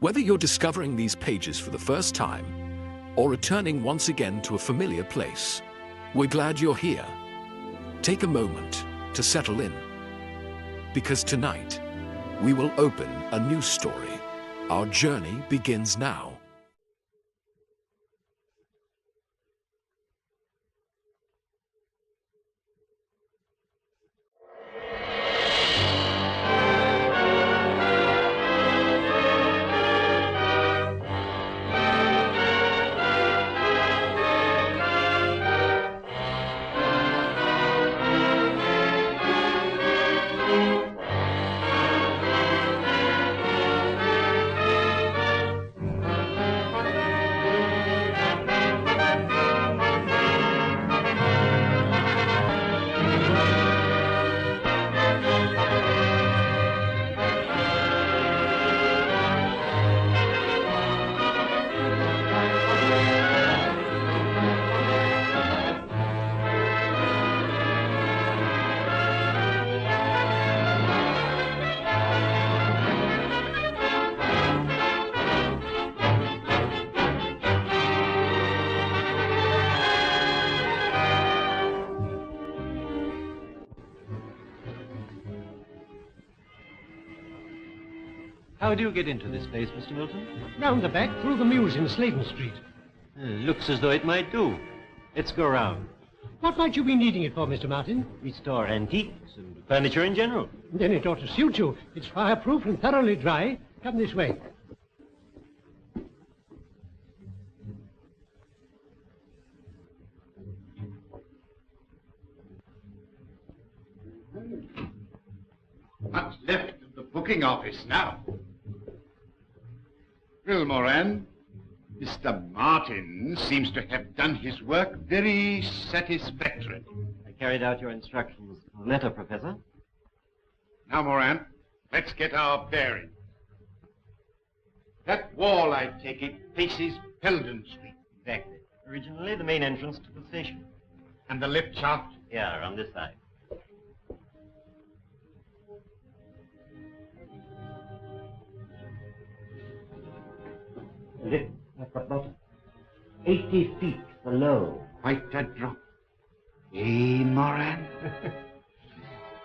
Whether you're discovering these pages for the first time or returning once again to a familiar place, we're glad you're here. Take a moment to settle in, because tonight we will open a new story. Our journey begins now. How do you get into this place, Mr. Milton? Round the back, through the mews in Sladen Street. Looks as though it might do. Let's go round. What might you be needing it for, Mr. Martin? We store antiques and furniture in general. Then it ought to suit you. It's fireproof and thoroughly dry. Come this way. What's left of the booking office now? Well, Moran, Mr. Martin seems to have done his work very satisfactorily. I carried out your instructions on the letter, Professor. Now, Moran, let's get our bearings. That wall, I take it, faces Peldon Street. Exactly. Originally the main entrance to the station. And the lift shaft? Here, on this side. The lift at the bottom. 80 feet below. Quite a drop. Eh, Moran?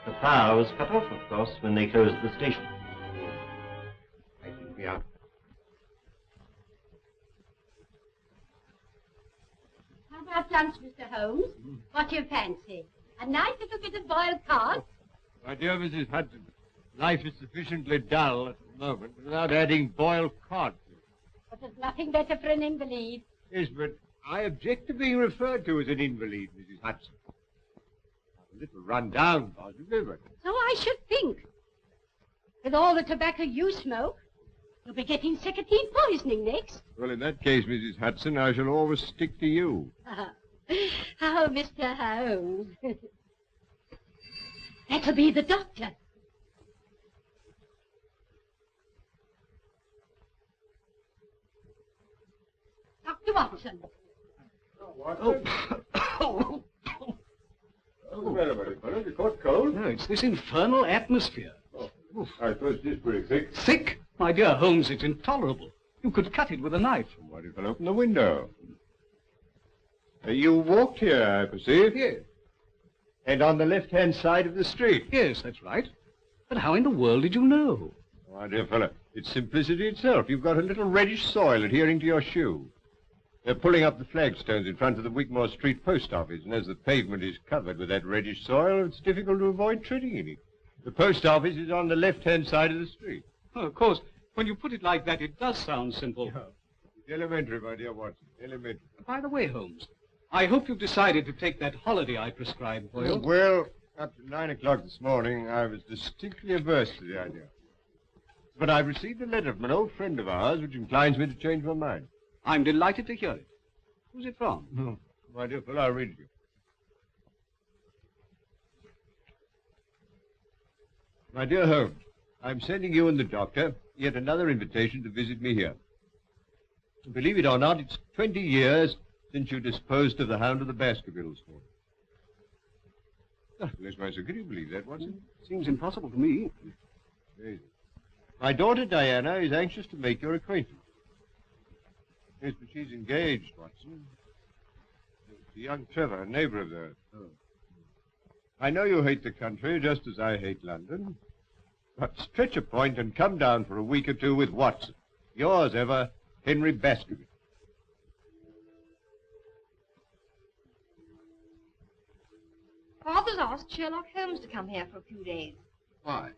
The power was cut off, of course, when they closed the station. I think we are. How about lunch, Mr. Holmes? What do you fancy? A nice little bit of boiled cod? My dear Mrs. Hudson, life is sufficiently dull at the moment without adding boiled cod. But there's nothing better for an invalid. Yes, but I object to being referred to as an invalid, Mrs. Hudson. I'm a little run down, possibly, but... So I should think. With all the tobacco you smoke, you'll be getting nicotine poisoning next. Well, in that case, Mrs. Hudson, I shall always stick to you. Oh, Mr. Holmes. That'll be the doctor. Dr. Watson. Oh. Well, everybody, fellow, you caught cold? No, it's this infernal atmosphere. Oh, I suppose it is pretty thick. Thick? My dear Holmes, it's intolerable. You could cut it with a knife. Somebody fell open the window. You walked here, I perceive. Yes. And on the left-hand side of the street. Yes, that's right. But how in the world did you know? Oh, my dear fellow, it's simplicity itself. You've got a little reddish soil adhering to your shoe. They're pulling up the flagstones in front of the Wigmore Street post office, and as the pavement is covered with that reddish soil, it's difficult to avoid treading in it. The post office is on the left-hand side of the street. Oh, of course, when you put it like that, it does sound simple. Yeah. It's elementary, my dear Watson, elementary. By the way, Holmes, I hope you've decided to take that holiday I prescribed for you. Well, up to 9 o'clock this morning, I was distinctly averse to the idea. But I've received a letter from an old friend of ours which inclines me to change my mind. I'm delighted to hear it. Who's it from? Oh, my dear fellow, I'll read it to you. My dear Holmes, I'm sending you and the doctor yet another invitation to visit me here. Believe it or not, it's 20 years since you disposed of the hound of the Baskervilles for me. Oh, bless my soul, can you believe that, Watson? Seems impossible to me. Amazing. My daughter Diana is anxious to make your acquaintance. Yes, but she's engaged, Watson. It's young Trevor, a neighbor of theirs. Oh. I know you hate the country just as I hate London. But stretch a point and come down for a week or two with Watson. Yours ever, Henry Baskerville. Father's asked Sherlock Holmes to come here for a few days. Why?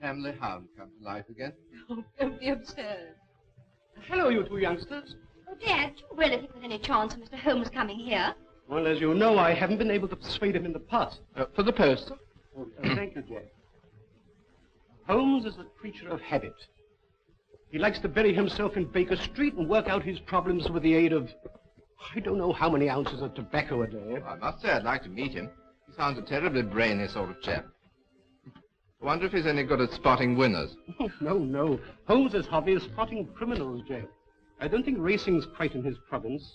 Family hound come to life again? Oh, don't be absurd. Hello, you two youngsters. Oh, Dad, do you really think there's any chance of Mr. Holmes coming here? Well, as you know, I haven't been able to persuade him in the past. For the post, sir? Oh, thank you, Jack. Holmes is a creature of habit. He likes to bury himself in Baker Street and work out his problems with the aid of, I don't know how many ounces of tobacco a day. I must say I'd like to meet him. He sounds a terribly brainy sort of chap. I wonder if he's any good at spotting winners. No. Holmes's hobby is spotting criminals, Jack. I don't think racing's quite in his province.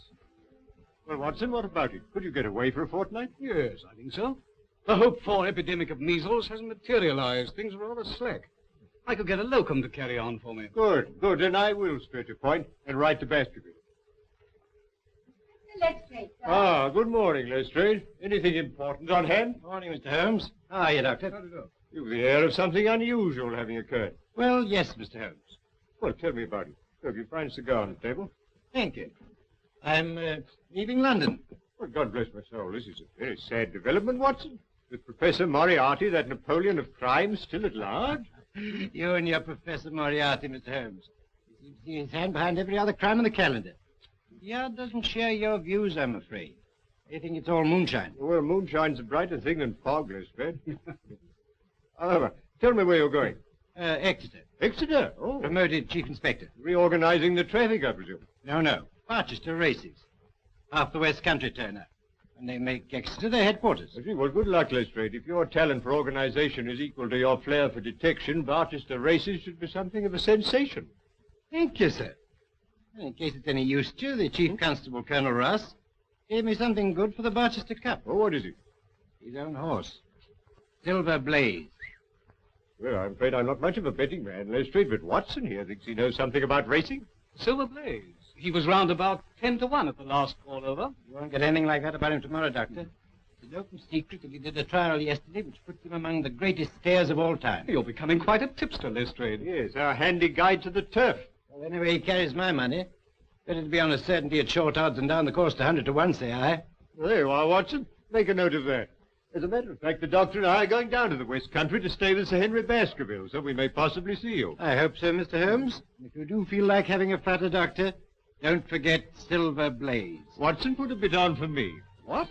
Well, Watson, what about it? Could you get away for a fortnight? Yes, I think so. The hoped-for epidemic of measles hasn't materialized. Things are rather slack. I could get a locum to carry on for me. Good. And I will stretch a point and write to Baskerville. Lestrade, sir. Ah, good morning, Lestrade. Anything important on hand? Morning, Mr. Holmes. How are you, Doctor? You've the air of something unusual having occurred. Well, yes, Mr. Holmes. Well, tell me about it. Look, you find a cigar on the table. Thank you. I'm leaving London. Well, God bless my soul. This is a very sad development, Watson. With Professor Moriarty, that Napoleon of crime, still at large. You and your Professor Moriarty, Mr. Holmes. He seems to see his hand behind every other crime on the calendar. The Yard doesn't share your views, I'm afraid. They think it's all moonshine. Well, moonshine's a brighter thing than fog, Lestrade. However, tell me where you're going. Exeter. Exeter? Oh. Promoted Chief Inspector. Reorganizing the traffic, I presume. No. Barchester races. Half the West Country turn up. And they make Exeter their headquarters. I see. Well, good luck, Lestrade. If your talent for organization is equal to your flair for detection, Barchester races should be something of a sensation. Thank you, sir. In case it's any use to you, the Chief Constable, Colonel Ross, gave me something good for the Barchester Cup. Oh, what is it? His own horse. Silver Blaze. Well, I'm afraid I'm not much of a betting man, Lestrade, but Watson here thinks he knows something about racing. Silver Blaze. He was round about 10-1 at the last call over. You won't get anything like that about him tomorrow, Doctor. It's an open secret that he did a trial yesterday which puts him among the greatest stayers of all time. You're becoming quite a tipster, Lestrade. Yes, our handy guide to the turf. Well, anyway, he carries my money. Better to be on a certainty at short odds than down the course to 100-1, say I. Well, there you are, Watson. Make a note of that. As a matter of fact, the doctor and I are going down to the West Country to stay with Sir Henry Baskerville, so we may possibly see you. I hope so, Mr. Holmes. If you do feel like having a fatter, Doctor, don't forget Silver Blaze. Watson, put a bit on for me. What?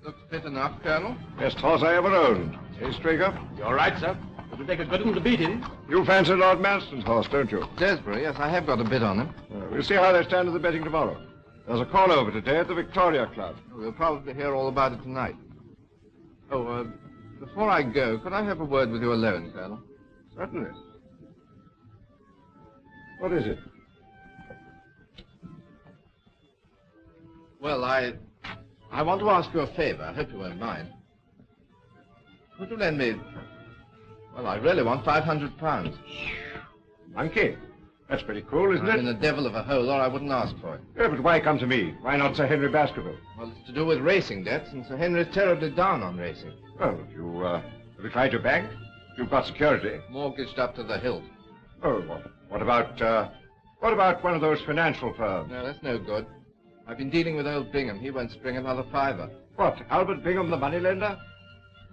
Looks fit enough, Colonel. Best horse I ever owned. Hey, Straker? You're right, sir. It'll take a good one to beat him. You fancy Lord Manston's horse, don't you? Desborough, yes, I have got a bit on him. We'll see how they stand at the betting tomorrow. There's a call over today at the Victoria Club. We'll probably hear all about it tonight. Oh, before I go, could I have a word with you alone, Colonel? Certainly. What is it? Well, I want to ask you a favor. I hope you won't mind. Could you lend me... Well, I really want £500. Monkey. That's pretty cool, isn't I'm it? in a devil of a hole, or I wouldn't ask for it. Yeah, but why come to me? Why not Sir Henry Baskerville? Well, it's to do with racing debts, and Sir Henry's terribly down on racing. Well, have you tried your bank? You've got security. Mortgaged up to the hilt. Oh, well, what about one of those financial firms? No, that's no good. I've been dealing with old Bingham. He won't spring another fiver. What, Albert Bingham, the moneylender?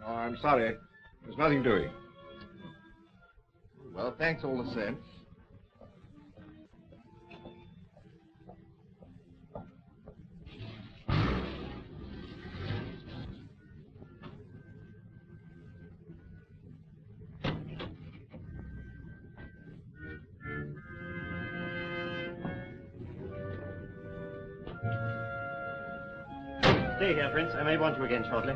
Oh, I'm sorry. There's nothing doing. Well, thanks all the same. Stay here, Prince. I may want you again shortly.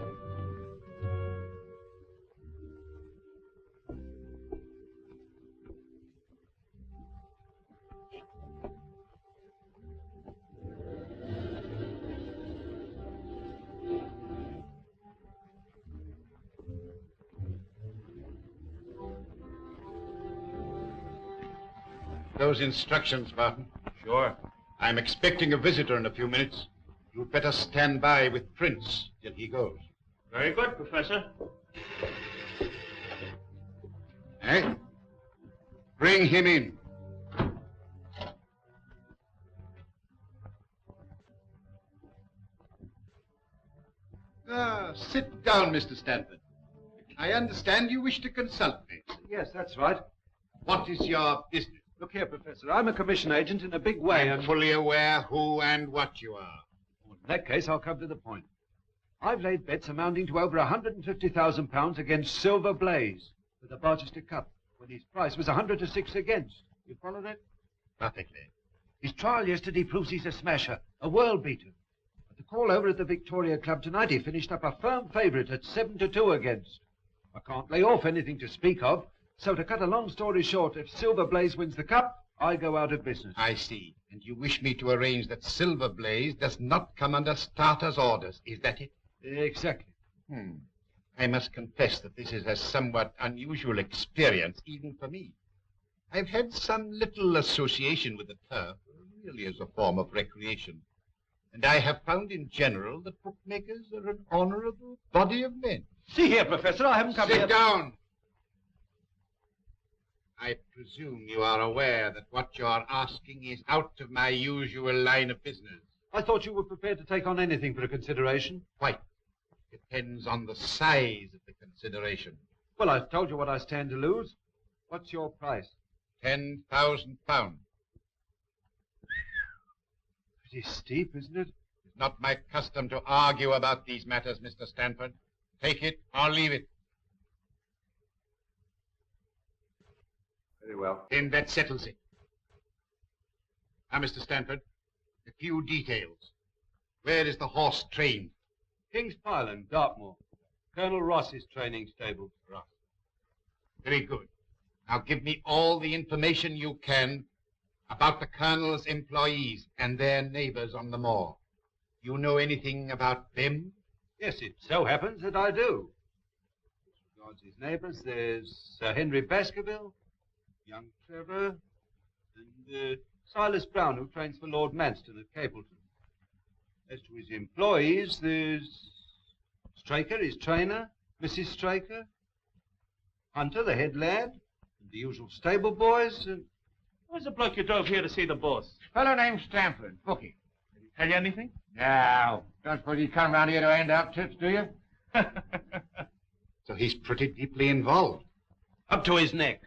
Those instructions, Barton. Sure. I'm expecting a visitor in a few minutes. You'd better stand by with Prince till he goes. Very good, Professor. Eh? Bring him in. Sit down, Mr. Stanford. I understand you wish to consult me. Yes, that's right. What is your business? Look here, Professor, I'm a commission agent in a big way, I'm fully aware who and what you are. In that case, I'll come to the point. I've laid bets amounting to over £150,000 against Silver Blaze for the Barchester Cup, when his price was 100 to 6 against. You follow that? Perfectly. His trial yesterday proves he's a smasher, a world beater. At the call over at the Victoria Club tonight, he finished up a firm favourite at 7 to 2 against. I can't lay off anything to speak of, so to cut a long story short, if Silver Blaze wins the cup, I go out of business. I see. And you wish me to arrange that Silver Blaze does not come under starter's orders. Is that it? Exactly. I must confess that this is a somewhat unusual experience, even for me. I've had some little association with the turf, really as a form of recreation. And I have found in general that bookmakers are an honorable body of men. See here, Professor, I haven't come here... Sit down! I presume you are aware that what you are asking is out of my usual line of business. I thought you were prepared to take on anything for a consideration. Quite. Depends on the size of the consideration. Well, I've told you what I stand to lose. What's your price? £10,000. Pretty steep, isn't it? It's not my custom to argue about these matters, Mr. Stanford. Take it or leave it. Very well. Then that settles it. Now, Mr. Stanford, a few details. Where is the horse trained? King's Pyland, Dartmoor. Colonel Ross's training stable. Ross. Very good. Now give me all the information you can about the Colonel's employees and their neighbors on the moor. You know anything about them? Yes, it so happens that I do. As regards his neighbors, there's Sir Henry Baskerville, young Trevor, and Silas Brown, who trains for Lord Manston at Capleton. As to his employees, there's Straker, his trainer, Mrs. Straker, Hunter, the head lad, and the usual stable boys, and... Where's the bloke you drove here to see the boss? Fellow named Stamford, bookie. Did he tell you anything? No. Don't suppose he's come round here to hand out tips, do you? So he's pretty deeply involved. Up to his neck.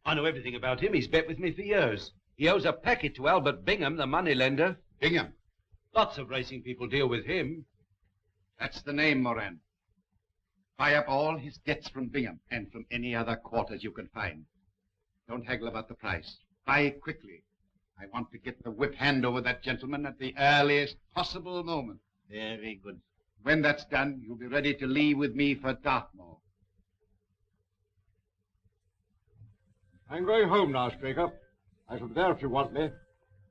I know everything about him. He's bet with me for years. He owes a packet to Albert Bingham, the moneylender. Bingham? Lots of racing people deal with him. That's the name, Moran. Buy up all his debts from Bingham and from any other quarters you can find. Don't haggle about the price. Buy quickly. I want to get the whip hand over that gentleman at the earliest possible moment. Very good. When that's done, you'll be ready to leave with me for Dartmoor. I'm going home now, Straker. I shall be there if you want me.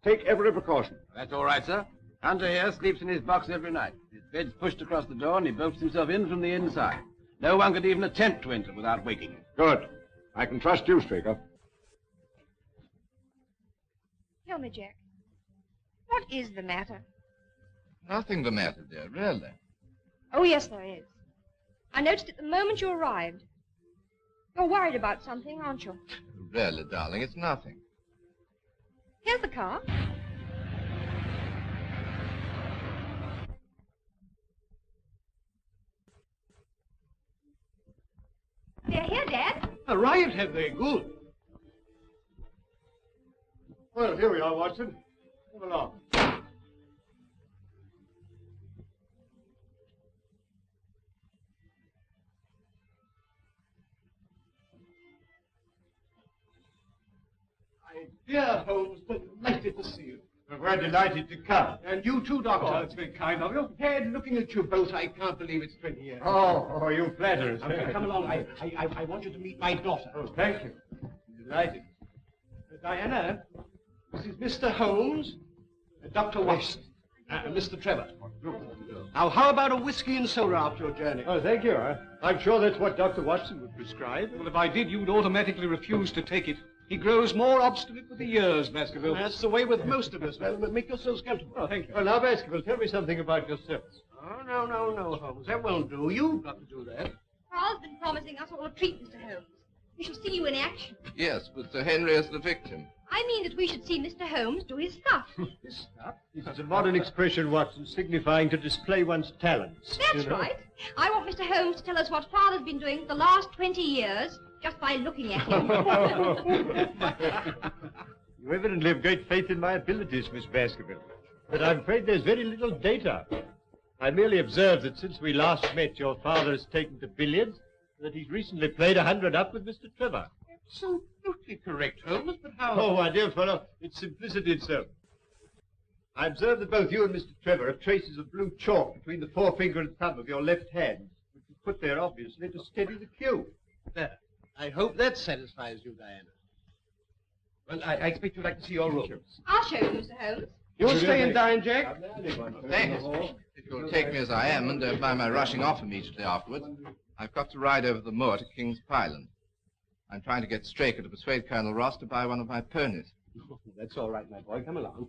Take every precaution. That's all right, sir. Hunter here sleeps in his box every night. His bed's pushed across the door and he bolts himself in from the inside. No one could even attempt to enter without waking him. Good. I can trust you, Straker. Tell me, Jack, what is the matter? Nothing the matter, dear, really. Oh, yes, there is. I noticed it the moment you arrived. You're worried about something, aren't you? Really, darling, it's nothing. Here's the car. They're here, Dad. Arrived, have they? Good. Well, here we are, Watson. Come along. Dear Holmes, delighted to see you. We're delighted to come. And you too, Doctor. Oh, that's very kind of you. Dad, looking at you both, I can't believe it's 20 years. Oh, you flatter us. Now, come along. I want you to meet my daughter. Oh, thank you. Delighted. Diana, this is Mr. Holmes, Dr. Watson, Mr. Trevor. Now, how about a whiskey and soda after your journey? Oh, thank you. I'm sure that's what Dr. Watson would prescribe. Well, if I did, you'd automatically refuse to take it. He grows more obstinate with the years, Baskerville. That's the way with most of us. Well, make yourselves comfortable. Oh, thank you. Well, now, Baskerville, tell me something about yourselves. Oh, no, Holmes. That won't do. You've got to do that. Carl's been promising us all a treat, Mr. Holmes. We shall see you in action. Yes, with Sir Henry as the victim. I mean that we should see Mr. Holmes do his stuff. His stuff? This is a modern expression, Watson, signifying to display one's talents. That's right. I want Mr. Holmes to tell us what Father's been doing for the last 20 years, just by looking at him. You evidently have great faith in my abilities, Miss Baskerville. But I'm afraid there's very little data. I merely observed that since we last met, your father has taken to billiards, and that he's recently played 100 up with Mr. Trevor. Absolutely correct, Holmes, but how... Oh, my dear fellow, it's simplicity itself. I observed that both you and Mr. Trevor have traces of blue chalk between the forefinger and thumb of your left hand, which is put there, obviously, to steady the cue. There. I hope that satisfies you, Diana. Well, I expect you'd like to see your room. I'll show you, Mr. Holmes. You'll stay and dine, Jack? Thanks. If you'll take me as I am and don't mind my rushing off immediately afterwards, I've got to ride over the moor to King's Pyland. I'm trying to get Straker to persuade Colonel Ross to buy one of my ponies. Oh, that's all right, my boy. Come along.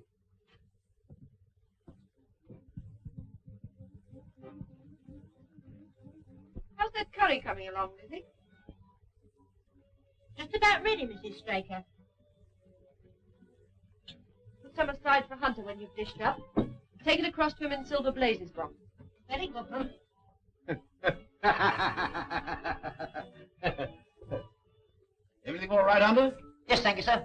How's that curry coming along, Lizzie? Just about ready, Mrs. Straker. Put some aside for Hunter when you've dished up. Take it across to him in Silver Blaze's box. Very good, ma'am. Everything all right, Hunter? Yes, thank you, sir.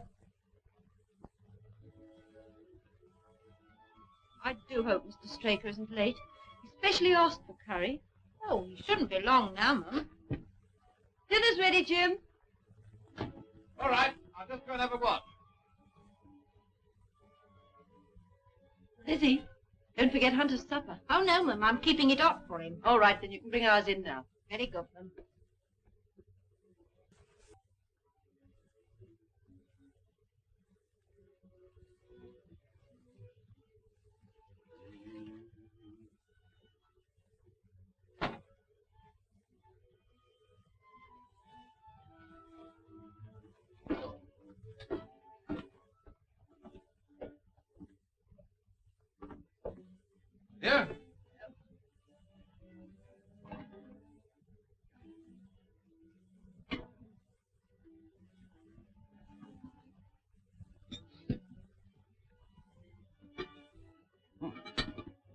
I do hope Mr. Straker isn't late. He specially asked for curry. Oh, you shouldn't be long now, ma'am. Dinner's ready, Jim. All right, I'll just go and have a watch. Lizzie, don't forget Hunter's supper. Oh, no, ma'am. I'm keeping it hot for him. All right, then you can bring ours in now. Very good, ma'am. Yeah?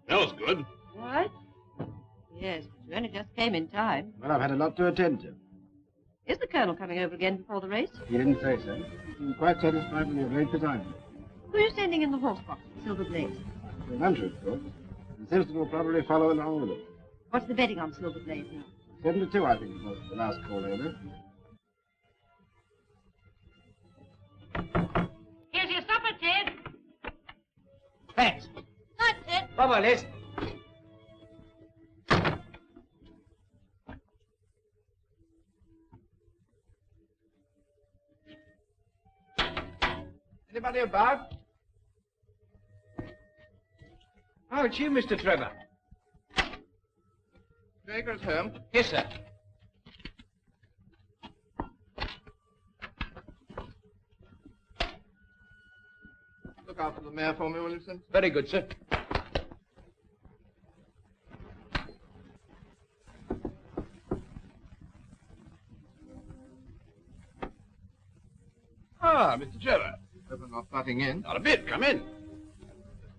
Smells good. All right? Yes, but you only just came in time. Well, I've had a lot to attend to. Is the Colonel coming over again before the race? He didn't say so. He was quite satisfied when he arranged the time. Who are you sending in the horse box at Silver Blaze? The Hunter, of course. And Simpson will probably follow along with him. What's the betting on Silver Blaze now? 7-2, I think it was, the last call over. Here's your supper, Ted. Thanks. Night, Ted. Bye-bye, Liz. Anybody about? Oh, it's you, Mr. Trevor. Straker at home? Yes, sir. Look out for the mare for me, will you, Simpson? Very good, sir. Ah, Mr. Trevor. Trevor not butting in. Not a bit. Come in.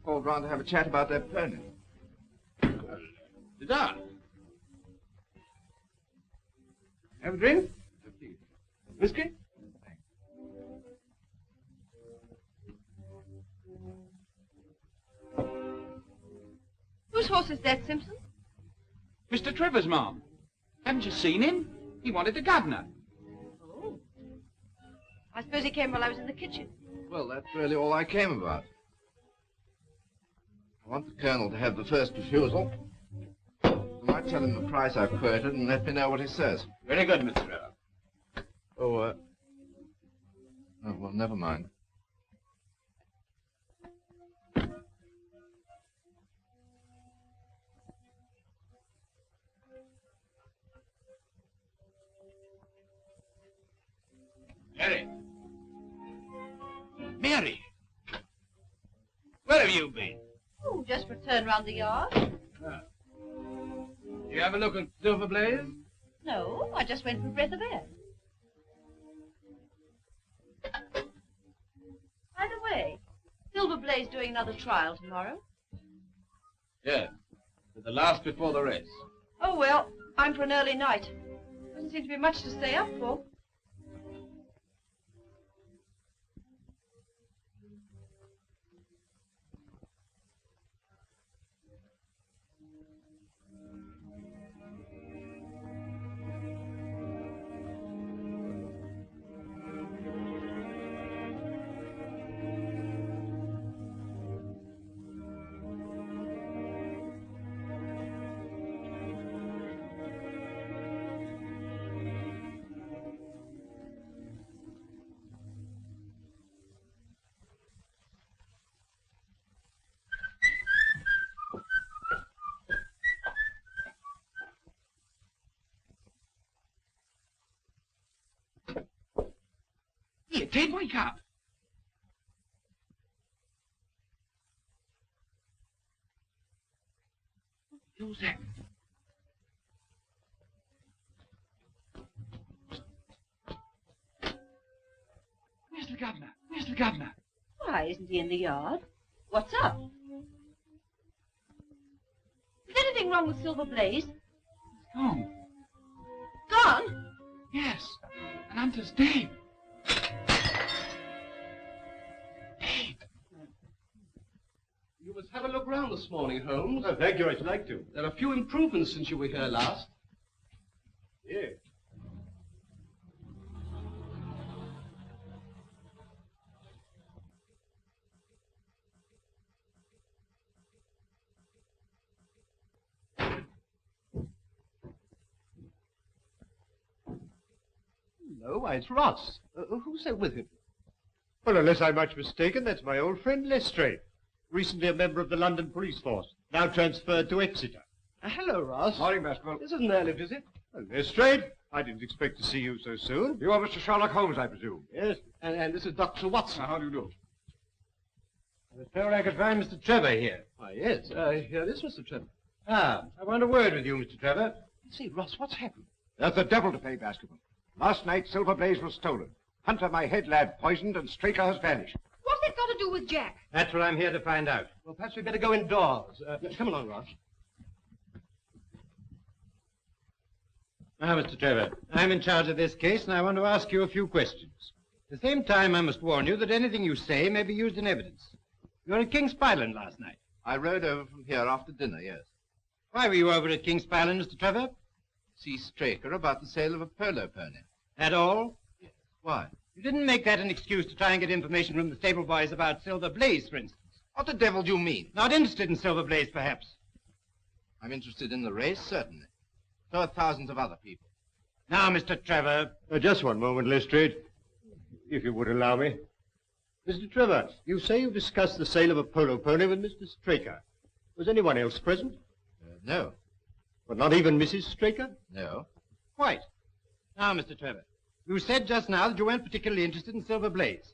Called round to have a chat about that pony. Sit down. Have a drink? Please. Whiskey? Whose horse is that, Simpson? Mr. Trevor's, Ma'am. Haven't you seen him? He wanted the governor. Oh. I suppose he came while I was in the kitchen. Well, that's really all I came about. I want the Colonel to have the first refusal. I might tell him the price I've quoted and let me know what he says. Very good, Mr. Trevor. Oh, well, never mind. Harry. you been? Oh, just returned round the yard. Ah. You have a look at Silver Blaze? No, I just went for a breath of air. By the way, Silver Blaze doing another trial tomorrow. Yes. But the last before the race. Oh, well, I'm for an early night. Doesn't seem to be much to stay up for. Here, Ted, wake up. Who's that? Where's the governor? Where's the governor? Why, isn't he in the yard? What's up? Is anything wrong with Silver Blaze? He's gone. Gone? Yes. And Hunter's dead. You must have a look round this morning, Holmes. Oh, thank you. I'd like to. There are a few improvements since you were here last. Yes. No, why, it's Ross. Who's there with him? Well, unless I'm much mistaken, that's my old friend Lestrade. Recently a member of the London police force, now transferred to Exeter. Hello, Ross. Morning, Baskerville. This is an early visit. Well, Lestrade, I didn't expect to see you so soon. You are Mr. Sherlock Holmes, I presume? Yes. And this is Dr. Watson. How do you do? I was told I could find Mr. Trevor here. Why, yes. Here is Mr. Trevor. Ah, I want a word with you, Mr. Trevor. See, Ross, what's happened? There's the devil to pay, Baskerville. Last night, Silver Blaze was stolen. Hunter, my head lad, poisoned, and Straker has vanished. What's that got to do with Jack? That's what I'm here to find out. Well, perhaps we'd better go indoors. Come along, Ross. Now, Mr. Trevor, I'm in charge of this case, and I want to ask you a few questions. At the same time, I must warn you that anything you say may be used in evidence. You were at King's Pyland last night. I rode over from here after dinner, yes. Why were you over at King's Pyland, Mr. Trevor? See Straker about the sale of a polo pony. At all? Yes. Why? You didn't make that an excuse to try and get information from the stable boys about Silver Blaze, for instance. What the devil do you mean? Not interested in Silver Blaze, perhaps. I'm interested in the race, certainly. So are thousands of other people. Now, Mr. Trevor. Just one moment, Lestrade, if you would allow me. Mr. Trevor, you say you discussed the sale of a polo pony with Mr. Straker. Was anyone else present? No. But not even Mrs. Straker? No. Quite. Now, Mr. Trevor, you said just now that you weren't particularly interested in Silver Blaze.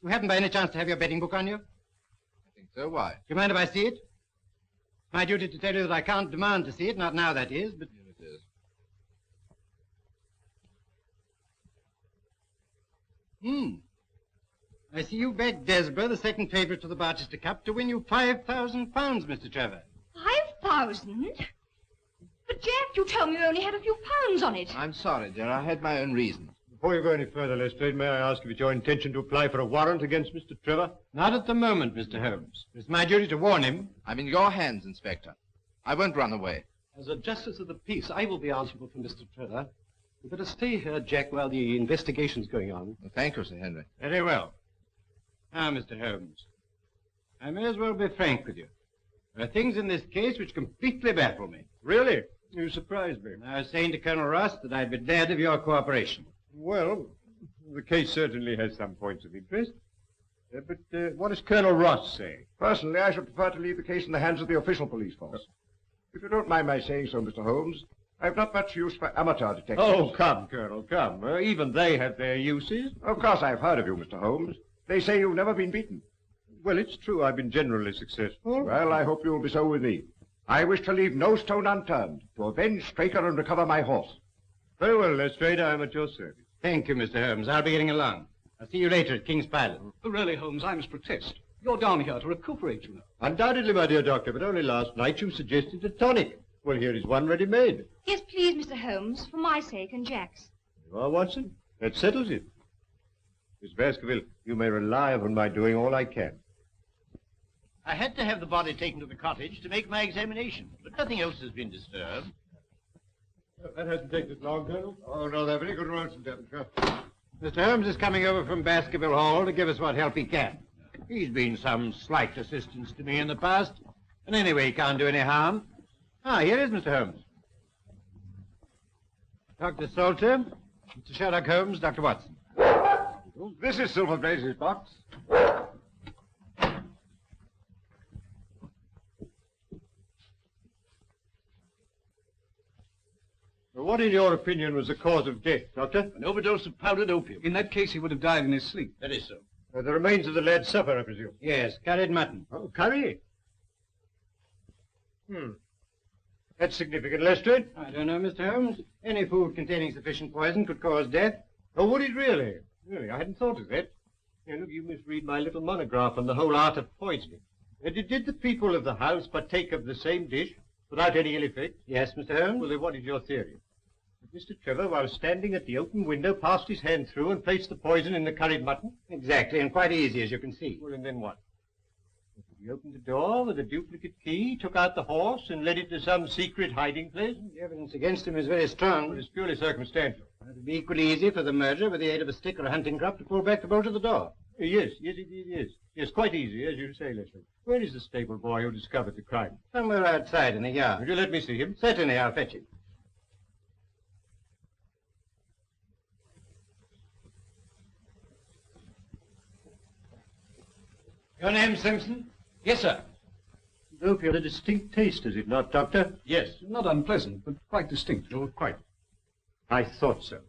You happen by any chance to have your betting book on you? I think so. Why? Do you mind if I see it? It's my duty to tell you that I can't demand to see it, not now, that is, but... Here it is. I see you backed Desborough, the second favourite to the Barchester Cup, to win you £5,000, Mr. Trevor. 5,000? But, Jack, you told me you only had a few pounds on it. I'm sorry, dear. I had my own reasons. Before you go any further, Lestrade, may I ask if it's your intention to apply for a warrant against Mr. Trevor? Not at the moment, Mr. Holmes. It's my duty to warn him. I'm in your hands, Inspector. I won't run away. As a justice of the peace, I will be answerable for Mr. Trevor. You better stay here, Jack, while the investigation's going on. Well, thank you, Sir Henry. Very well. Now, Mr. Holmes, I may as well be frank with you. There are things in this case which completely baffle me. Really? You surprise me. I was saying to Colonel Ross that I'd be glad of your cooperation. Well, the case certainly has some points of interest. But what does Colonel Ross say? Personally, I should prefer to leave the case in the hands of the official police force. If you don't mind my saying so, Mr. Holmes, I've not much use for amateur detectives. Oh, come, Colonel, come. Even they have their uses. Of course I've heard of you, Mr. Holmes. They say you've never been beaten. Well, it's true I've been generally successful. Well, I hope you'll be so with me. I wish to leave no stone unturned to avenge Straker and recover my horse. Very well, Lestrade, I'm at your service. Thank you, Mr. Holmes. I'll be getting along. I'll see you later at King's Pilot. Really, Holmes, I must protest. You're down here to recuperate, you know. Undoubtedly, my dear doctor, but only last night you suggested a tonic. Well, here is one ready-made. Yes, please, Mr. Holmes, for my sake and Jack's. You are, Watson. That settles it. Miss Baskerville, you may rely upon my doing all I can. I had to have the body taken to the cottage to make my examination, but nothing else has been disturbed. That hasn't taken us long, Colonel. Oh, no, they're very good roads in Devonshire. Mr. Holmes is coming over from Baskerville Hall to give us what help he can. He's been some slight assistance to me in the past, and anyway, he can't do any harm. Ah, here is Mr. Holmes. Dr. Salter, Mr. Sherlock Holmes, Dr. Watson. This is Silver Blaze's box. What, in your opinion, was the cause of death, Doctor? An overdose of powdered opium. In that case, he would have died in his sleep. That is so. The remains of the lad's supper, I presume. Yes, curried mutton. Oh, curry? That's significant, Lestrade. I don't know, Mr. Holmes. Any food containing sufficient poison could cause death. Oh, would it really? Really, I hadn't thought of that. Now, look, you misread my little monograph on the whole art of poisoning. Did the people of the house partake of the same dish without any ill effect? Yes, Mr. Holmes. Well, then what is your theory? That Mr. Trevor, while standing at the open window, passed his hand through and placed the poison in the curried mutton? Exactly, and quite easy, as you can see. Well, and then what? He opened the door with a duplicate key, took out the horse, and led it to some secret hiding place? The evidence against him is very strong. Well, it's purely circumstantial. It would be equally easy for the murderer, with the aid of a stick or a hunting crop, to pull back the bolt of the door. Yes, it is. Yes, quite easy, as you say, Leslie. Where is the stable boy who discovered the crime? Somewhere outside in the yard. Would you let me see him? Certainly, I'll fetch him. Your name, Simpson? Yes, sir. Opium had a distinct taste, does it not, Doctor? Yes, not unpleasant, but quite distinct. Oh, quite. I thought so.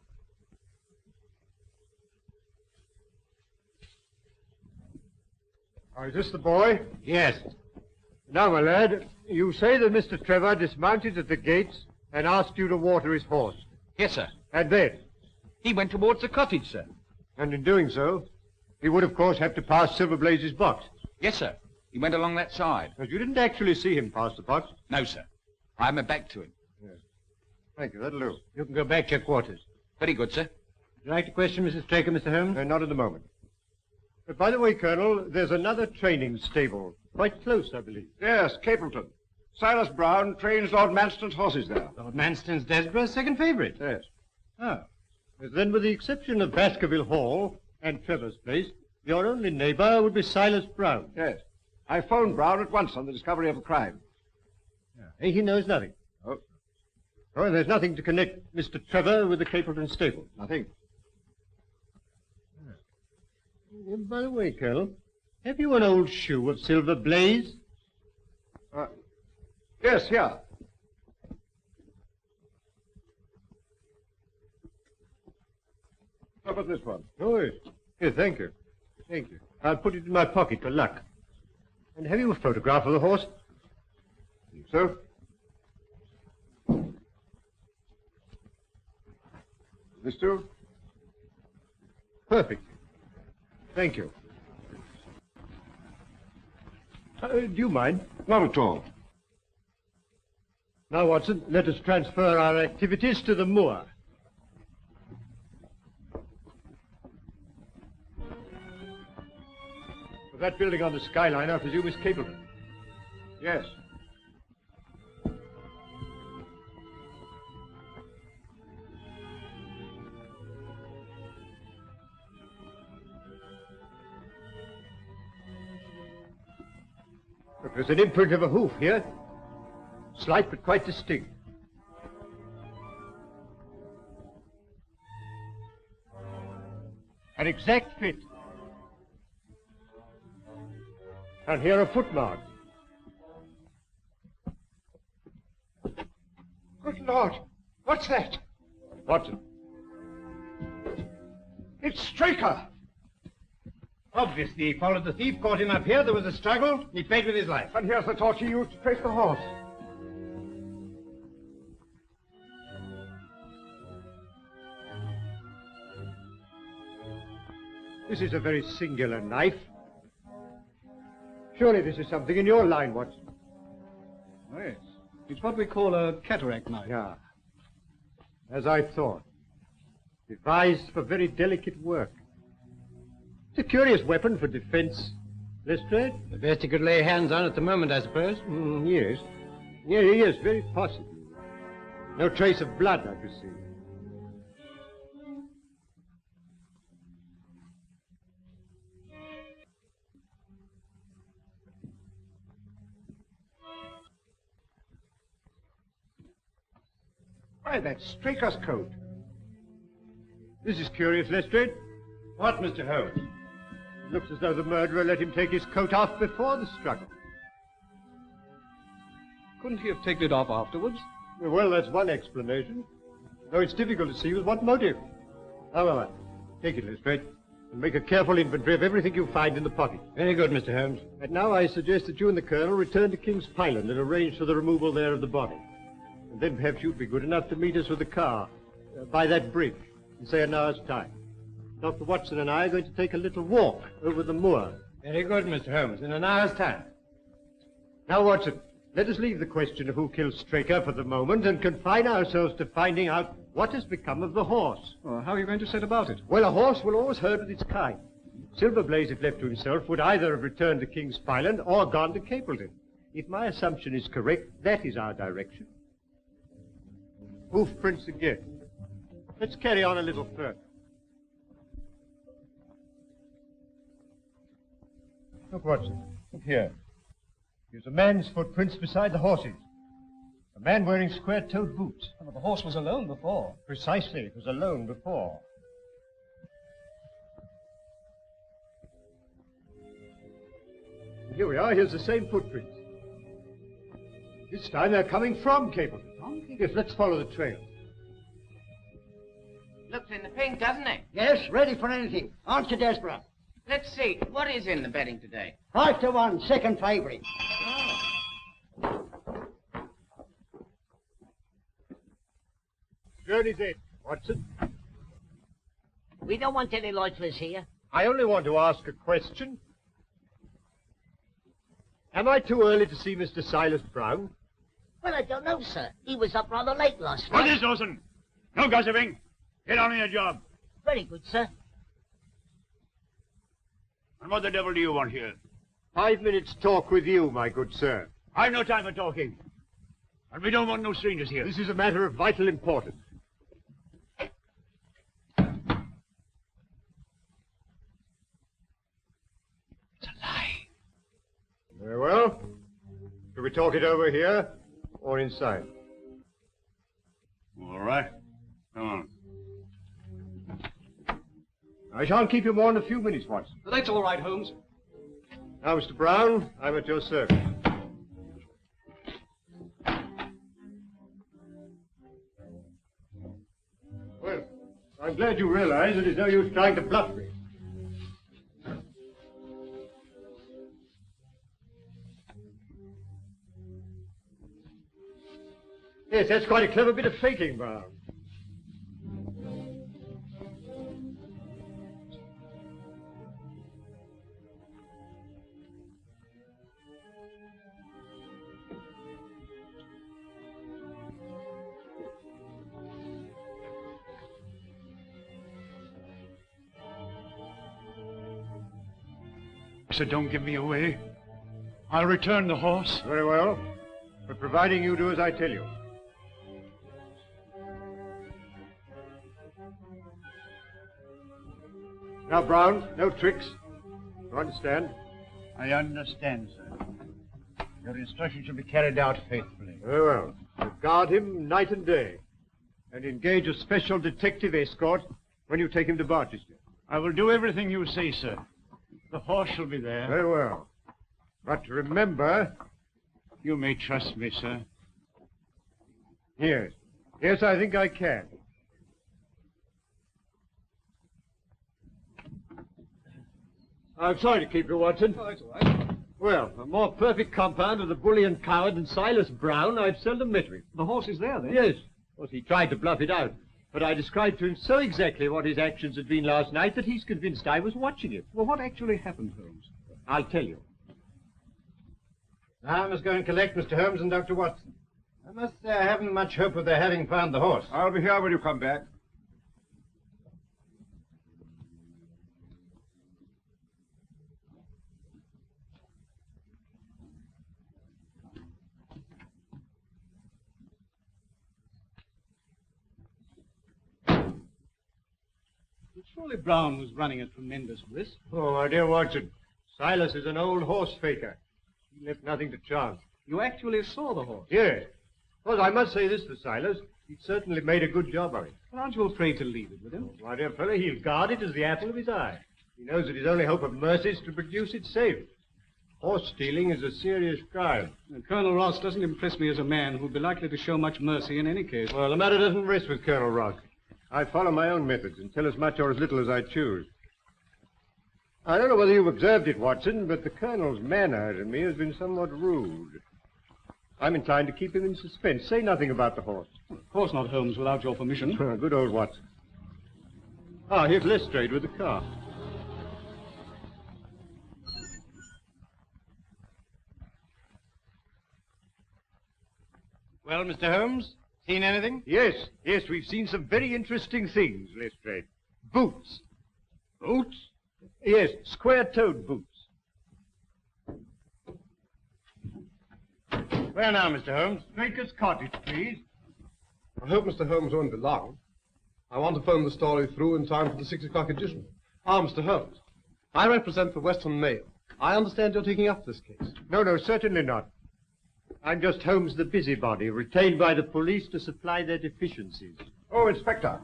Oh, is this the boy? Yes. Now, my lad, you say that Mr. Trevor dismounted at the gates and asked you to water his horse. Yes, sir. And then? He went towards the cottage, sir. And in doing so, he would, of course, have to pass Silver Blaze's box. Yes, sir. He went along that side. But you didn't actually see him pass the box? No, sir. I had my back to him. Yes. Thank you, that'll do. You can go back to your quarters. Very good, sir. Would you like to question Mrs. Straker, Mr. Holmes? Not at the moment. But by the way, Colonel, there's another training stable. Quite close, I believe. Yes, Capleton. Silas Brown trains Lord Manston's horses there. Lord Manston's Desborough's second favourite. Yes. Oh. Then, with the exception of Baskerville Hall and Trevor's place, your only neighbour would be Silas Brown. Yes. I phoned Brown at once on the discovery of the crime. He knows nothing. Oh. Oh, and there's nothing to connect Mr. Trevor with the Capleton stable. Nothing. By the way, Colonel, have you an old shoe of Silver Blaze? Yes, here. How about this one? Oh, yes. Here, thank you. Thank you. I'll put it in my pocket for luck. And have you a photograph of the horse? So? This too? Perfect. Thank you. Do you mind? Not at all. Now, Watson, let us transfer our activities to the moor. That building on the skyline, I presume, is Capleton. Yes. Look, there's an imprint of a hoof here. Slight but quite distinct. An exact fit. And here are footmarks. Good Lord, what's that? Watson. It's Straker. Obviously, he followed the thief, caught him up here, there was a struggle, he paid with his life. And here's the torch he used to trace the horse. This is a very singular knife. Surely this is something in your line, Watson. Oh, yes. It's what we call a cataract knife. Yeah. As I thought. Devised for very delicate work. It's a curious weapon for defense. Lestrade? The best he could lay hands on at the moment, I suppose. Yes. Yes, very possible. No trace of blood, I perceive. Why, that's Straker's coat. This is curious, Lestrade. What, Mr. Holmes? It looks as though the murderer let him take his coat off before the struggle. Couldn't he have taken it off afterwards? Well, that's one explanation. Though it's difficult to see with what motive. However, take it, Lestrade, and make a careful inventory of everything you find in the pocket. Very good, Mr. Holmes. And now I suggest that you and the Colonel return to King's Pyland and arrange for the removal there of the body. And then perhaps you'd be good enough to meet us with a car by that bridge in, say, an hour's time. Dr. Watson and I are going to take a little walk over the moor. Very good, Mr. Holmes. In an hour's time. Now, Watson, let us leave the question of who killed Straker for the moment and confine ourselves to finding out what has become of the horse. Well, how are you going to set about it? Well, a horse will always herd with its kind. Silverblaze, if left to himself, would either have returned to King's Pyland or gone to Capleton. If my assumption is correct, that is our direction. Hoof prints again. Let's carry on a little further. Look, Watson. Look here. Here's a man's footprints beside the horse's. A man wearing square-toed boots. Well, the horse was alone before. Precisely. It was alone before. Here we are. Here's the same footprints. This time they're coming from Capleton. Yes, let's follow the trail. Looks in the pink, doesn't it? Yes, ready for anything. Aren't you desperate? Let's see. What is in the betting today? 5-1, second favourite. Journey's in, Watson. We don't want any lifeless here. I only want to ask a question. Am I too early to see Mr. Silas Brown? Well, I don't know, sir. He was up rather late last night. What is Dawson? No gossiping. Get on with your job. Very good, sir. And what the devil do you want here? 5 minutes talk with you, my good sir. I've no time for talking. And we don't want no strangers here. This is a matter of vital importance. It's a lie. Very well. Shall we talk it over here or inside? All right. Come on. I shan't keep you more than a few minutes, Watson. That's all right, Holmes. Now, Mr. Brown, I'm at your service. Well, I'm glad you realize that it's no use trying to bluff me. Yes, that's quite a clever bit of faking, Brown. So don't give me away. I'll return the horse. Very well. But providing you do as I tell you. Now, Brown, no tricks. You understand? I understand, sir. Your instructions shall be carried out faithfully. Very well. You guard him night and day. And engage a special detective escort when you take him to Barchester. I will do everything you say, sir. The horse shall be there. Very well. But remember... You may trust me, sir. Yes. Yes, I think I can. I'm sorry to keep you, Watson. Oh, that's all right. Well, a more perfect compound of the bully and coward than Silas Brown I've seldom met with. The horse is there, then? Yes. Of course, he tried to bluff it out. But I described to him so exactly what his actions had been last night that he's convinced I was watching him. Well, what actually happened, Holmes? I'll tell you. Now I must go and collect Mr. Holmes and Dr. Watson. I must say I haven't much hope of their having found the horse. I'll be here when you come back. Surely Brown was running a tremendous risk. Oh, my dear Watson, Silas is an old horse faker. He left nothing to chance. You actually saw the horse? Yes. Well, I must say this for Silas. He certainly made a good job of it. But aren't you afraid to leave it with him? Oh, my dear fellow, he'll guard it as the apple of his eye. He knows that his only hope of mercy is to produce it safe. Horse stealing is a serious crime. Colonel Ross doesn't impress me as a man who'd be likely to show much mercy in any case. Well, the matter doesn't rest with Colonel Ross. I follow my own methods and tell as much or as little as I choose. I don't know whether you've observed it, Watson, but the Colonel's manner to me has been somewhat rude. I'm inclined to keep him in suspense. Say nothing about the horse. Of course not, Holmes, without your permission. Good old Watson. Ah, here's Lestrade with the car. Well, Mr. Holmes, seen anything? Yes, we've seen some very interesting things, Lestrade. Boots. Boots? Yes, square-toed boots. Where now, Mr. Holmes? Straker's cottage, please. I hope Mr. Holmes won't be long. I want to phone the story through in time for the 6 o'clock edition. Ah, Mr. Holmes, I represent the Western Mail. I understand you're taking up this case. No, certainly not. I'm just Holmes the busybody, retained by the police to supply their deficiencies. Oh, Inspector,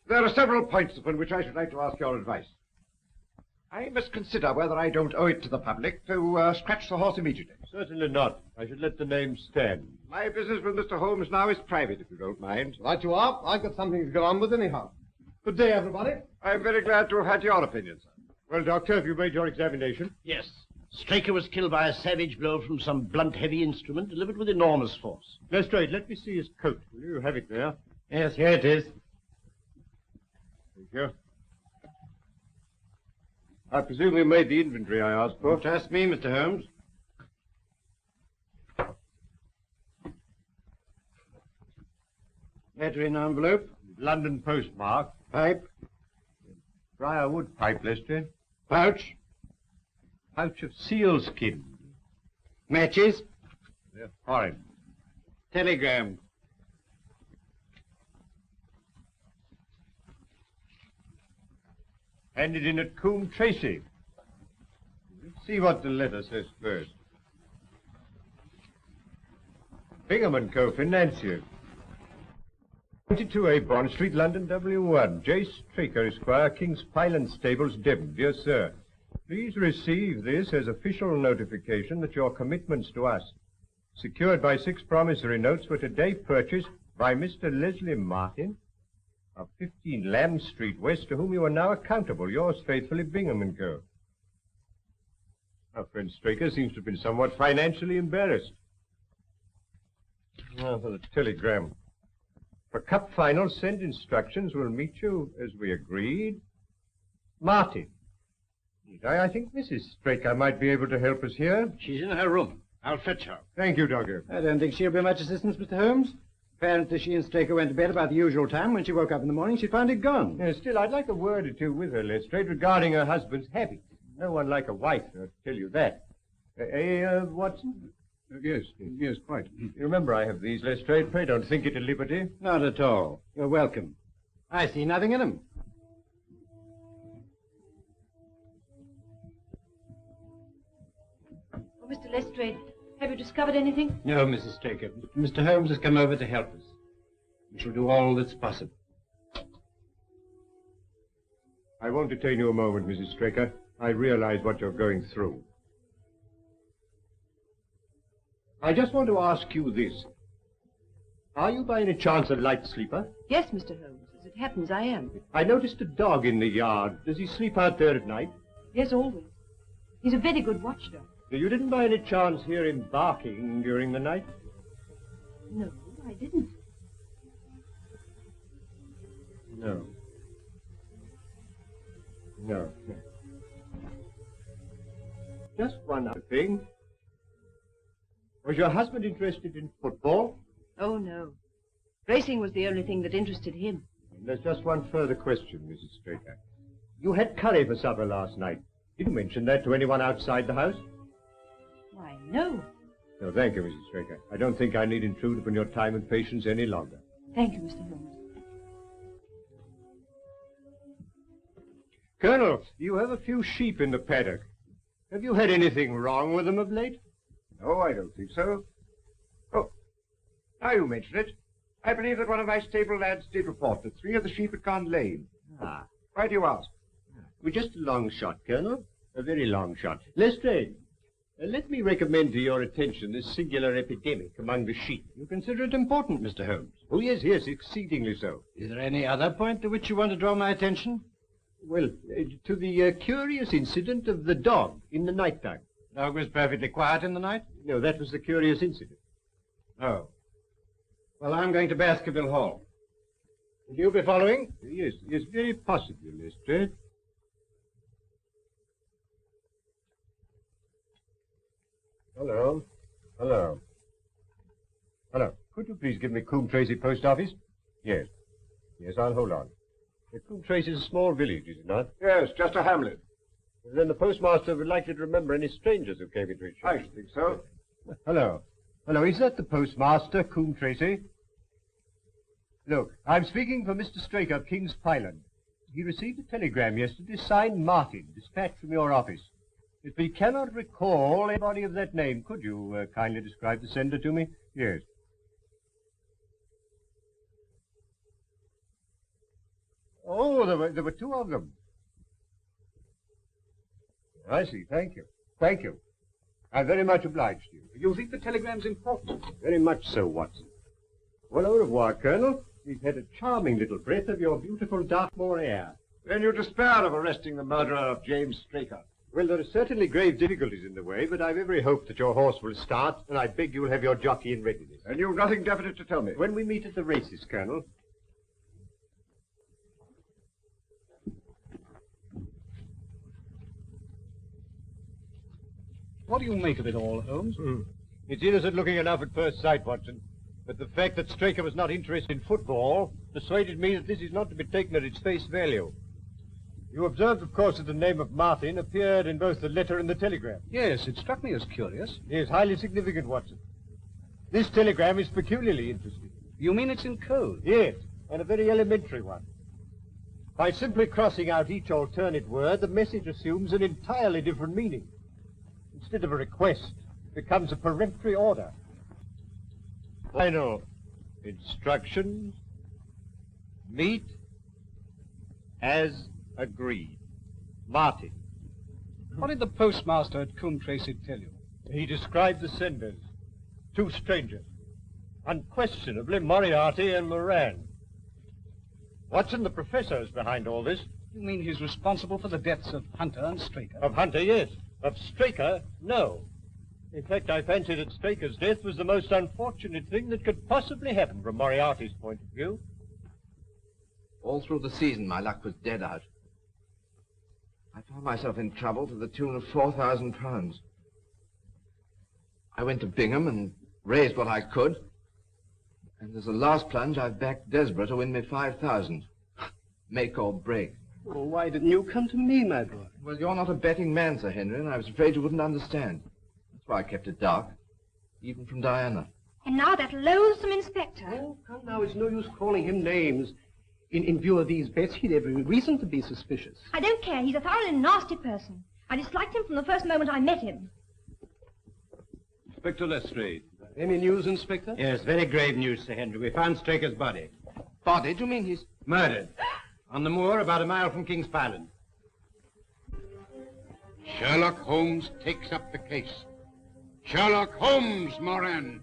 there are several points upon which I should like to ask your advice. I must consider whether I don't owe it to the public to scratch the horse immediately. Certainly not. I should let the name stand. My business with Mr. Holmes now is private, if you don't mind. Right you are. I've got something to go on with anyhow. Good day, everybody. I'm very glad to have had your opinion, sir. Well, Doctor, have you made your examination? Yes. Straker was killed by a savage blow from some blunt, heavy instrument delivered with enormous force. Lestrade, let me see his coat. Will you have it there? Yes, here it is. Thank you. I presume you made the inventory I asked for. Trust me, Mr. Holmes. Letter in envelope. London postmark. Pipe. Briarwood pipe, Lestrade. Pouch. Pouch of sealskin. Matches. They're foreign. Telegram. Handed in at Coombe Tracy. Let's see what the letter says first. Bingham & Co. Financier. 22A Bond Street, London, W1. J. Straker, Esquire, King's Pyland Stables, Devon. Dear Sir, please receive this as official notification that your commitments to us, secured by 6 promissory notes, were today purchased by Mr. Leslie Martin of 15 Lamb Street West, to whom you are now accountable. Yours faithfully, Bingham & Co. Our friend Straker seems to have been somewhat financially embarrassed. Now for the telegram. For Cup Final, send instructions. We'll meet you as we agreed. Martin. I think Mrs. Straker might be able to help us here. She's in her room. I'll fetch her. Thank you, Doctor. I don't think she'll be much assistance, Mr. Holmes. Apparently she and Straker went to bed about the usual time. When she woke up in the morning, she found it gone. Still, I'd like a word or two with her, Lestrade, regarding her husband's habits. No one like a wife, I'll tell you that. Watson? Yes, quite. You remember I have these, Lestrade. Pray don't think it a liberty. Not at all. You're welcome. I see nothing in them. Oh, Mr. Lestrade, have you discovered anything? No, Mrs. Straker. Mr. Holmes has come over to help us. We shall do all that's possible. I won't detain you a moment, Mrs. Straker. I realize what you're going through. I just want to ask you this. Are you by any chance a light sleeper? Yes, Mr. Holmes. As it happens, I am. I noticed a dog in the yard. Does he sleep out there at night? Yes, always. He's a very good watchdog. You didn't by any chance hear him barking during the night? No, I didn't. No. No. Just one other thing. Was your husband interested in football? Oh, no. Racing was the only thing that interested him. And there's just one further question, Mrs. Straker. You had curry for supper last night. Did you mention that to anyone outside the house? Why, no. No, thank you, Mrs. Straker. I don't think I need intrude upon your time and patience any longer. Thank you, Mr. Holmes. Colonel, you have a few sheep in the paddock. Have you had anything wrong with them of late? No, I don't think so. Oh, now you mention it. I believe that one of my stable lads did report that 3 of the sheep had gone lame. Ah. Why do you ask? Well, just a long shot, Colonel. A very long shot. Lestrade, let me recommend to your attention this singular epidemic among the sheep. You consider it important, Mr. Holmes? Oh, yes, yes, exceedingly so. Is there any other point to which you want to draw my attention? Well, to the curious incident of the dog in the night time. The dog was perfectly quiet in the night? No, that was the curious incident. Oh. Well, I'm going to Baskerville Hall. Will you be following? Yes, yes, very possibly, Lestrade. Hello. Hello. Hello. Could you please give me Coombe Tracy Post Office? Yes. Yes, I'll hold on. Coombe Tracy is a small village, is it not? Yes, just a hamlet. Then the postmaster would likely to remember any strangers who came into his shop. I should think so. Hello. Hello, is that the postmaster, Coombe Tracy? Look, I'm speaking for Mr. Straker of King's Pyland. He received a telegram yesterday signed Martin, dispatched from your office. If he cannot recall anybody of that name, could you kindly describe the sender to me? Yes. Oh, there were 2 of them. I see. Thank you. Thank you. I'm very much obliged to you. You think the telegram's important? Very much so, Watson. Well, au revoir, Colonel. We've had a charming little breath of your beautiful Dartmoor air. Then you despair of arresting the murderer of James Straker? Well, there are certainly grave difficulties in the way, but I've every hope that your horse will start, and I beg you'll have your jockey in readiness. And you've nothing definite to tell me? When we meet at the races, Colonel. What do you make of it all, Holmes? It's innocent looking enough at first sight, Watson. But the fact that Straker was not interested in football persuaded me that this is not to be taken at its face value. You observed, of course, that the name of Martin appeared in both the letter and the telegram. Yes, it struck me as curious. It is highly significant, Watson. This telegram is peculiarly interesting. You mean it's in code? Yes, and a very elementary one. By simply crossing out each alternate word, the message assumes an entirely different meaning. Instead of a request, it becomes a peremptory order. Final instructions. Meet as agreed. Martin. What did the postmaster at Coombe Tracy tell you? He described the senders. 2 strangers. Unquestionably Moriarty and Moran. Watson, the professor, is behind all this. You mean he's responsible for the deaths of Hunter and Straker? Of Hunter, yes. Of Straker, no. In fact, I fancy that Straker's death was the most unfortunate thing that could possibly happen from Moriarty's point of view. All through the season, my luck was dead out. I found myself in trouble to the tune of £4,000. I went to Bingham and raised what I could. And as a last plunge, I've backed Desborough to win me 5,000. Make or break. Well, why didn't you come to me, my boy? Well, you're not a betting man, Sir Henry, and I was afraid you wouldn't understand. That's why I kept it dark, even from Diana. And now that loathsome inspector. Oh, come now, it's no use calling him names. In view of these bets, he'd every reason to be suspicious. I don't care. He's a thoroughly nasty person. I disliked him from the first moment I met him. Inspector Lestrade. Any news, Inspector? Yes, very grave news, Sir Henry. We found Straker's body. Body? Do you mean he's... Murdered. On the moor about a mile from King's Pyland. Sherlock Holmes takes up the case. Sherlock Holmes, Moran.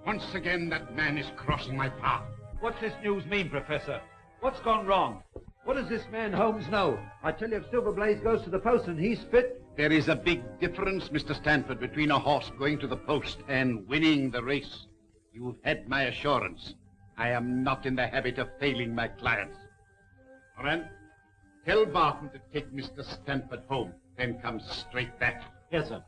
Once again, that man is crossing my path. What's this news mean, Professor? What's gone wrong? What does this man Holmes know? I tell you, if Silver Blaze goes to the post and he's fit... There is a big difference, Mr. Stanford, between a horse going to the post and winning the race. You've had my assurance. I am not in the habit of failing my clients. Moran, tell Barton to take Mr. Stanford home, then come straight back. Yes, sir.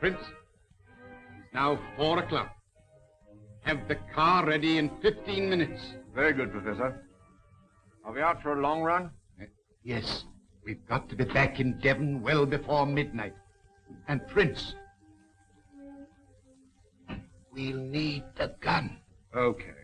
Prince, it's now 4 o'clock. Have the car ready in 15 minutes. Very good, Professor. Are we out for a long run? Yes. We've got to be back in Devon well before midnight. And Prince, we'll need the gun. Okay.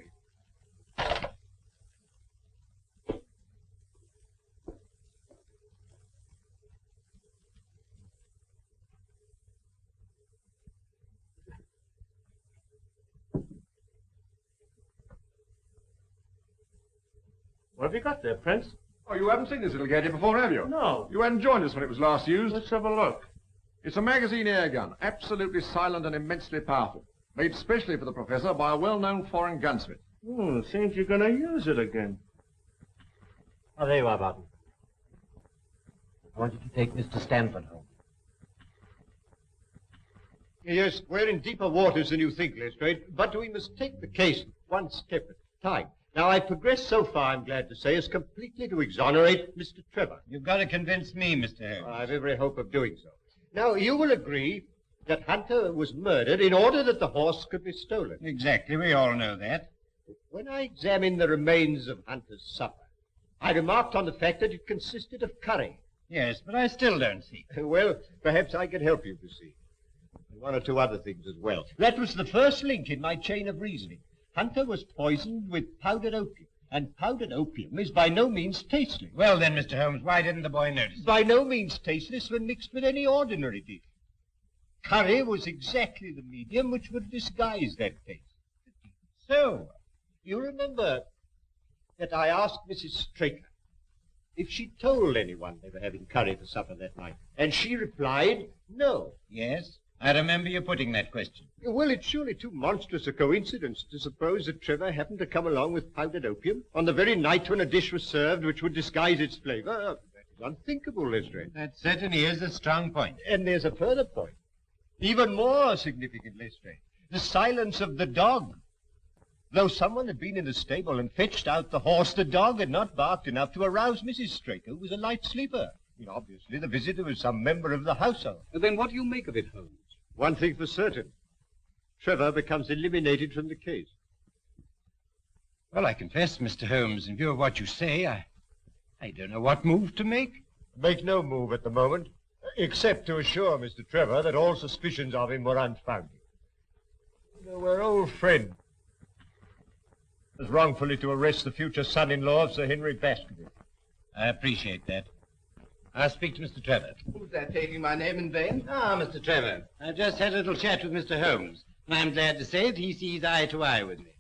What have you got there, Prince? Oh, you haven't seen this little gadget before, have you? No. You hadn't joined us when it was last used. Let's have a look. It's a magazine air gun, absolutely silent and immensely powerful. Made specially for the Professor by a well-known foreign gunsmith. Seems you're going to use it again. Oh, there you are, Barton. I want you to take Mr. Stanford home. Yes, we're in deeper waters than you think, Lestrade, but we must take the case one step at a time. Now, I've progressed so far, I'm glad to say, as completely to exonerate Mr. Trevor. You've got to convince me, Mr. Holmes. I've every hope of doing so. Now, you will agree that Hunter was murdered in order that the horse could be stolen. Exactly, we all know that. When I examined the remains of Hunter's supper, I remarked on the fact that it consisted of curry. Yes, but I still don't see. Well, perhaps I can help you to see. And one or two other things as well. That was the first link in my chain of reasoning. Hunter was poisoned with powdered opium, and powdered opium is by no means tasteless. Well then, Mr. Holmes, why didn't the boy notice? By no means tasteless when mixed with any ordinary dish. Curry was exactly the medium which would disguise that taste. So, you remember that I asked Mrs. Straker if she told anyone they were having curry for supper that night, and she replied, no. Yes, I remember you putting that question. Well, it's surely too monstrous a coincidence to suppose that Trevor happened to come along with powdered opium on the very night when a dish was served which would disguise its flavor. That is unthinkable, Lestrade. That certainly is a strong point. And there's a further point, even more significant, Lestrade. The silence of the dog. Though someone had been in the stable and fetched out the horse, the dog had not barked enough to arouse Mrs. Straker, who was a light sleeper. Obviously, the visitor was some member of the household. Then what do you make of it, Holmes? One thing for certain. Trevor becomes eliminated from the case. Well, I confess, Mr. Holmes, in view of what you say, I don't know what move to make. Make no move at the moment, except to assure Mr. Trevor that all suspicions of him were unfounded. We're old friends. As wrongfully to arrest the future son-in-law of Sir Henry Baskerville. I appreciate that. I'll speak to Mr. Trevor. Who's that taking my name in vain? Ah, Mr. Trevor. I've just had a little chat with Mr. Holmes, and I'm glad to say that he sees eye to eye with me.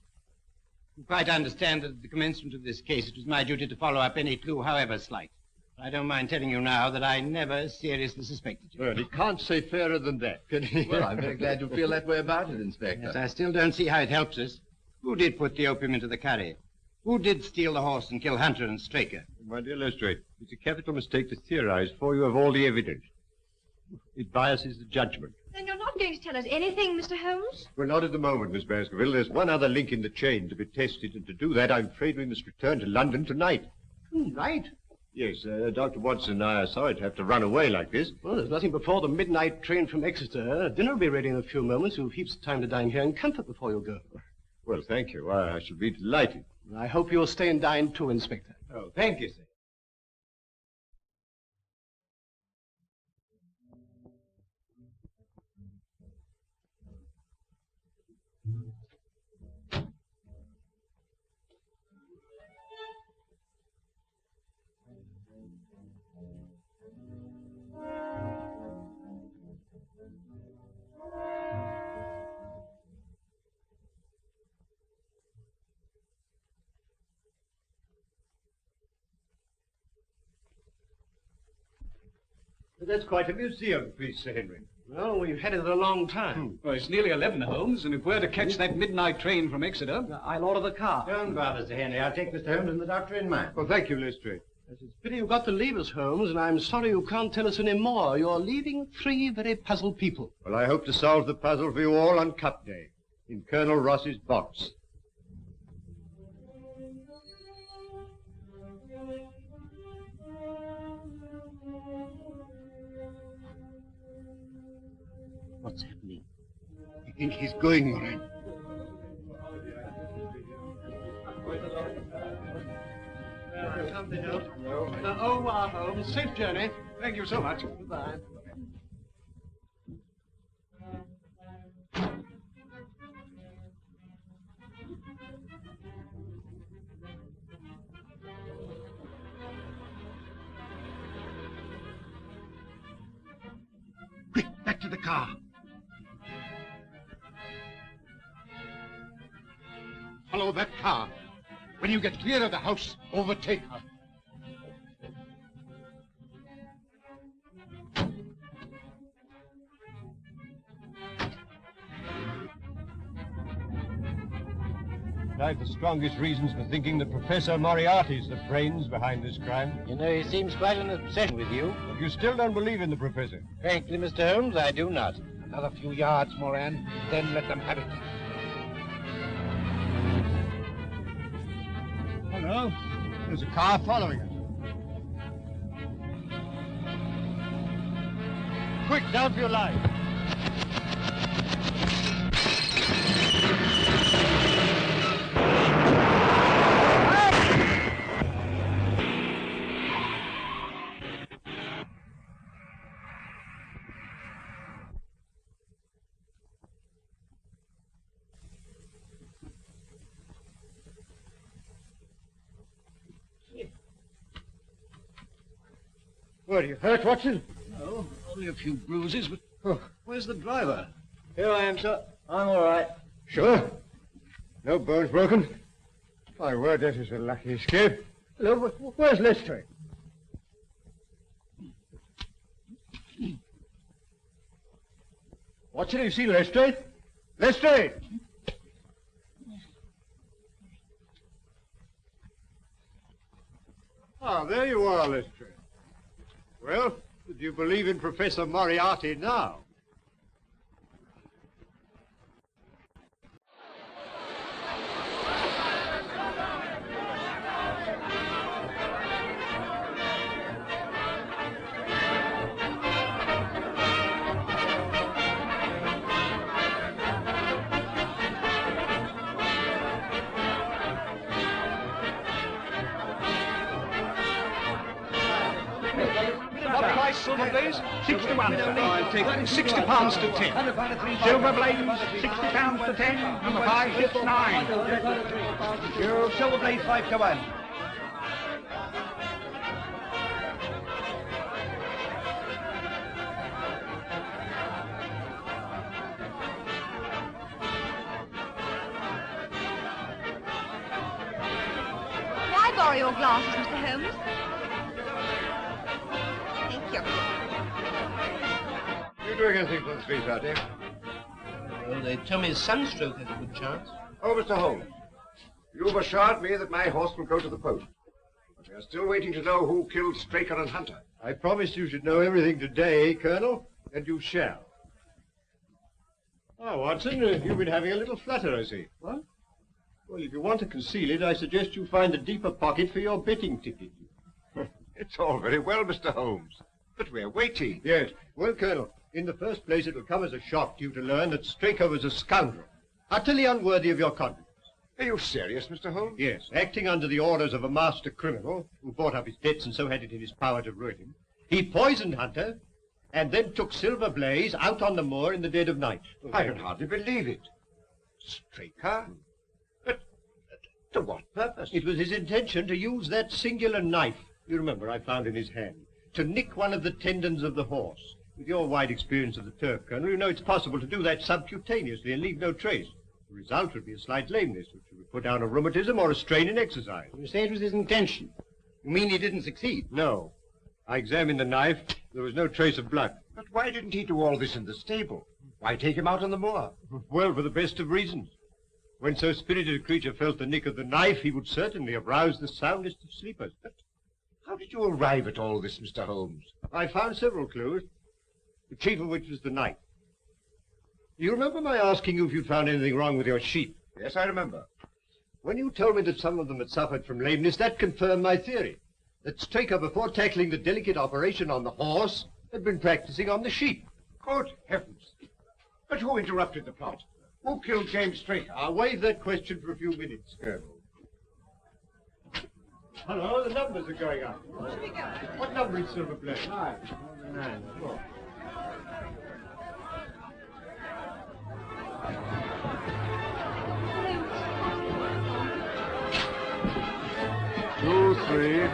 You quite understand that at the commencement of this case, it was my duty to follow up any clue, however slight. I don't mind telling you now that I never seriously suspected you. Well, he can't say fairer than that, can he? Well, I'm very glad you feel that way about it, Inspector. Yes, I still don't see how it helps us. Who did put the opium into the curry? Who did steal the horse and kill Hunter and Straker? My dear Lestrade, it's a capital mistake to theorize for you of all the evidence. It biases the judgment. Then you're not going to tell us anything, Mr. Holmes? Well, not at the moment, Miss Baskerville. There's one other link in the chain to be tested, and to do that, I'm afraid we must return to London tonight. Tonight? Yes, Dr. Watson and I are sorry to have to run away like this. Well, there's nothing before the midnight train from Exeter. Dinner will be ready in a few moments. You've heaps of time to dine here in comfort before you go. Well, thank you. I shall be delighted. I hope you'll stay and dine too, Inspector. Oh, thank you, sir. But that's quite a museum piece, Sir Henry. Well, we've had it a long time. Well, it's nearly 11, Holmes, and if we're to catch that midnight train from Exeter... I'll order the car. Don't bother, Sir Henry. I'll take Mr. Holmes and the doctor in mind. Well, thank you, Lestrade. It's a pity you've got to leave us, Holmes, and I'm sorry you can't tell us any more. You're leaving 3 very puzzled people. Well, I hope to solve the puzzle for you all on Cup Day, in Colonel Ross's box. What's happening? I think he's going, Moran. Come to help. Au revoir, Holmes. Safe journey. Thank you so much. Goodbye. Quick, back to the car. Follow that car. When you get clear of the house, overtake her. I've the strongest reasons for thinking that Professor Moriarty's the brains behind this crime. You know, he seems quite an obsession with you. But you still don't believe in the Professor? Frankly, Mr. Holmes, I do not. Another few yards, Moran, then let them have it. Oh, no. There's a car following us. Quick, down for your life. What, are you hurt, Watson? No, only a few bruises, but where's the driver? Here I am, sir. I'm all right. Sure? No bones broken? My word, that is a lucky escape. Hello, where's Lestrade? Watson, you see Lestrade? Lestrade! Ah, there you are, Lestrade. Well, do you believe in Professor Moriarty now? Silver Blaze? 61. I'll take £60 to 10. Silver Blaze, £60 to 10. Number 5 hits 9. You Silver Blaze 5 to 1. May I borrow your glasses, Mr. Holmes? Thank you. You doing anything for the street, Artie? Well, they tell me sunstroke has a good chance. Oh, Mr. Holmes, you've assured me that my horse will go to the post. But we are still waiting to know who killed Straker and Hunter. I promised you should know everything today, Colonel, and you shall. Oh, Watson, you've been having a little flutter, I see. What? Well, if you want to conceal it, I suggest you find a deeper pocket for your betting ticket. It's all very well, Mr. Holmes, but we're waiting. Yes. Well, Colonel, in the first place, it will come as a shock to you to learn that Straker was a scoundrel, utterly unworthy of your confidence. Are you serious, Mr. Holmes? Yes. Acting under the orders of a master criminal who bought up his debts and so had it in his power to ruin him, he poisoned Hunter and then took Silver Blaze out on the moor in the dead of night. I can hardly believe it. Straker? But to what purpose? It was his intention to use that singular knife, you remember I found in his hand, to nick one of the tendons of the horse. With your wide experience of the turf, Colonel, you know it's possible to do that subcutaneously and leave no trace. The result would be a slight lameness, which would put down a rheumatism or a strain in exercise. You say it was his intention. You mean he didn't succeed? No. I examined the knife. It There was no trace of blood. But why didn't he do all this in the stable? Why take him out on the moor? Well, for the best of reasons. When so spirited a creature felt the nick of the knife, he would certainly have roused the soundest of sleepers. But how did you arrive at all this, Mr. Holmes? I found several clues, the chief of which was the knife. You remember my asking you if you'd found anything wrong with your sheep? Yes, I remember. When you told me that some of them had suffered from lameness, that confirmed my theory. That Straker, before tackling the delicate operation on the horse, had been practicing on the sheep. Good heavens. But who interrupted the plot? Who killed James Straker? I'll waive that question for a few minutes, Colonel. Hello, the numbers are going up. What number is Silver Blaze? 9. 9. 4. Two, 3,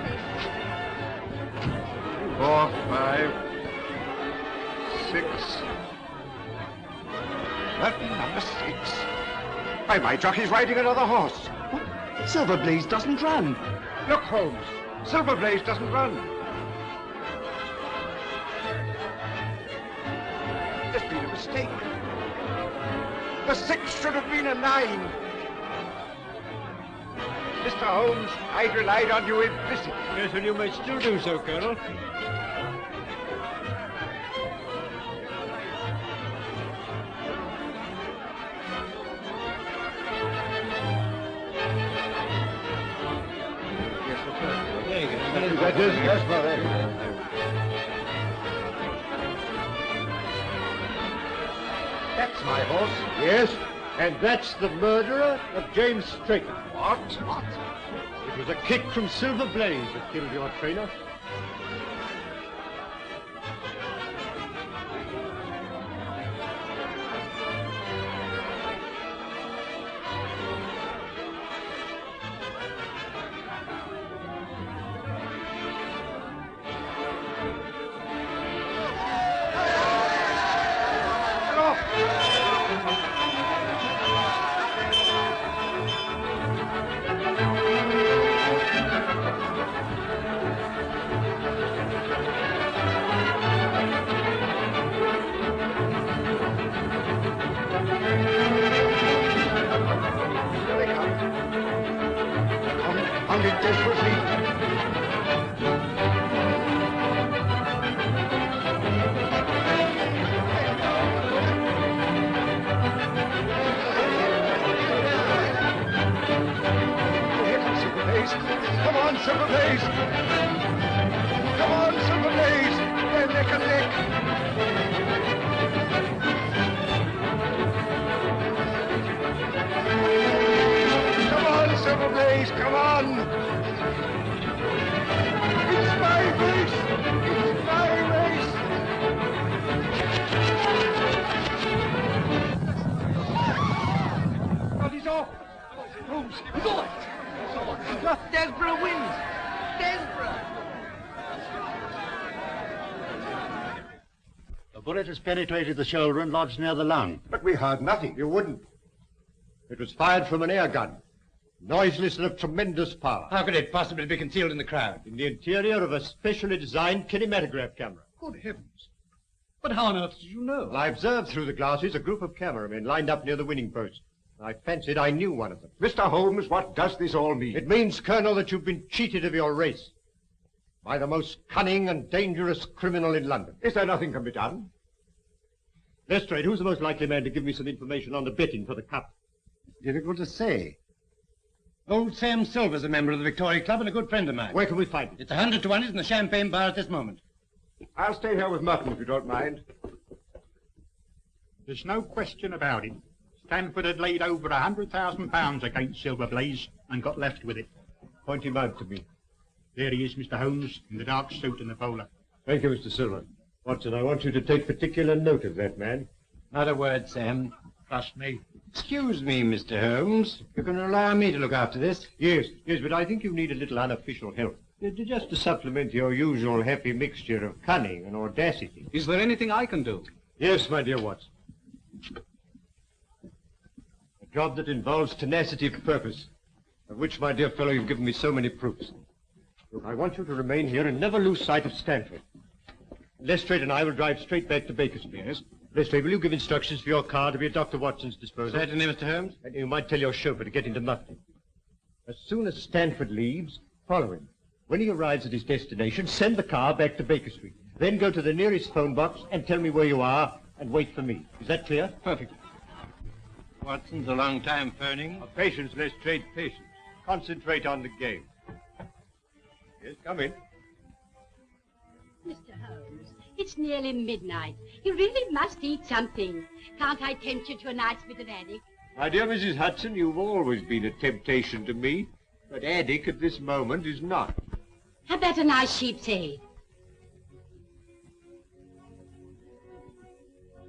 4, 5, 6. Button number 6. Why, my jockey's riding another horse. Silver Blaze doesn't run. Look, Holmes. Silver Blaze doesn't run. There's been a mistake. The 6 should have been a 9. Mr. Holmes, I relied on you implicitly. Yes, and you may still do so, Colonel. That's my horse. Yes, and that's the murderer of James Straker. What? What? It was a kick from Silver Blaze that killed your trainer. Come on, Silver Blaze! Come on, Silver Blaze! They're neck and neck! Come on, Silver Blaze, come on! It's my race! It's my race! Oh, he's off! Holmes, he's off! Desborough wins! Desborough! The bullet has penetrated the shoulder and lodged near the lung. But we heard nothing. You wouldn't. It was fired from an air gun. Noiseless and of tremendous power. How could it possibly be concealed in the crowd? In the interior of a specially designed kinematograph camera. Good heavens. But how on earth did you know? Well, I observed through the glasses a group of cameramen lined up near the winning post. I fancied I knew one of them. Mr. Holmes, what does this all mean? It means, Colonel, that you've been cheated of your race by the most cunning and dangerous criminal in London. Is there nothing can be done? Lestrade, who's the most likely man to give me some information on the betting for the Cup? Difficult to say. Old Sam Silver's a member of the Victoria Club and a good friend of mine. Where can we find it? It's 100 to 1. It's in the Champagne Bar at this moment. I'll stay here with Merton if you don't mind. There's no question about it. Stanford had laid over £100,000 against Silver Blaze and got left with it. Point him out to me. There he is, Mr. Holmes, in the dark suit and the bowler. Thank you, Mr. Silver. Watson, I want you to take particular note of that man. Not a word, Sam. Trust me. Excuse me, Mr. Holmes. You can rely on me to look after this. Yes, but I think you need a little unofficial help. Just to supplement your usual happy mixture of cunning and audacity. Is there anything I can do? Yes, my dear Watson. A job that involves tenacity of purpose, of which, my dear fellow, you've given me so many proofs. Look, I want you to remain here and never lose sight of Stanford. Lestrade and I will drive straight back to Baker Street. Yes. Lestrade, will you give instructions for your car to be at Dr. Watson's disposal? Certainly, Mr. Holmes. And you might tell your chauffeur to get into Mufti. As soon as Stanford leaves, follow him. When he arrives at his destination, send the car back to Baker Street. Then go to the nearest phone box and tell me where you are and wait for me. Is that clear? Perfect. Watson's a long time phoning. Patience, Lestrade, patience. Concentrate on the game. Yes, come in. Mr. Holmes, it's nearly midnight. You really must eat something. Can't I tempt you to a nice bit of haddock? My dear Mrs. Hudson, you've always been a temptation to me, but haddock at this moment is not. How about a nice sheep's head?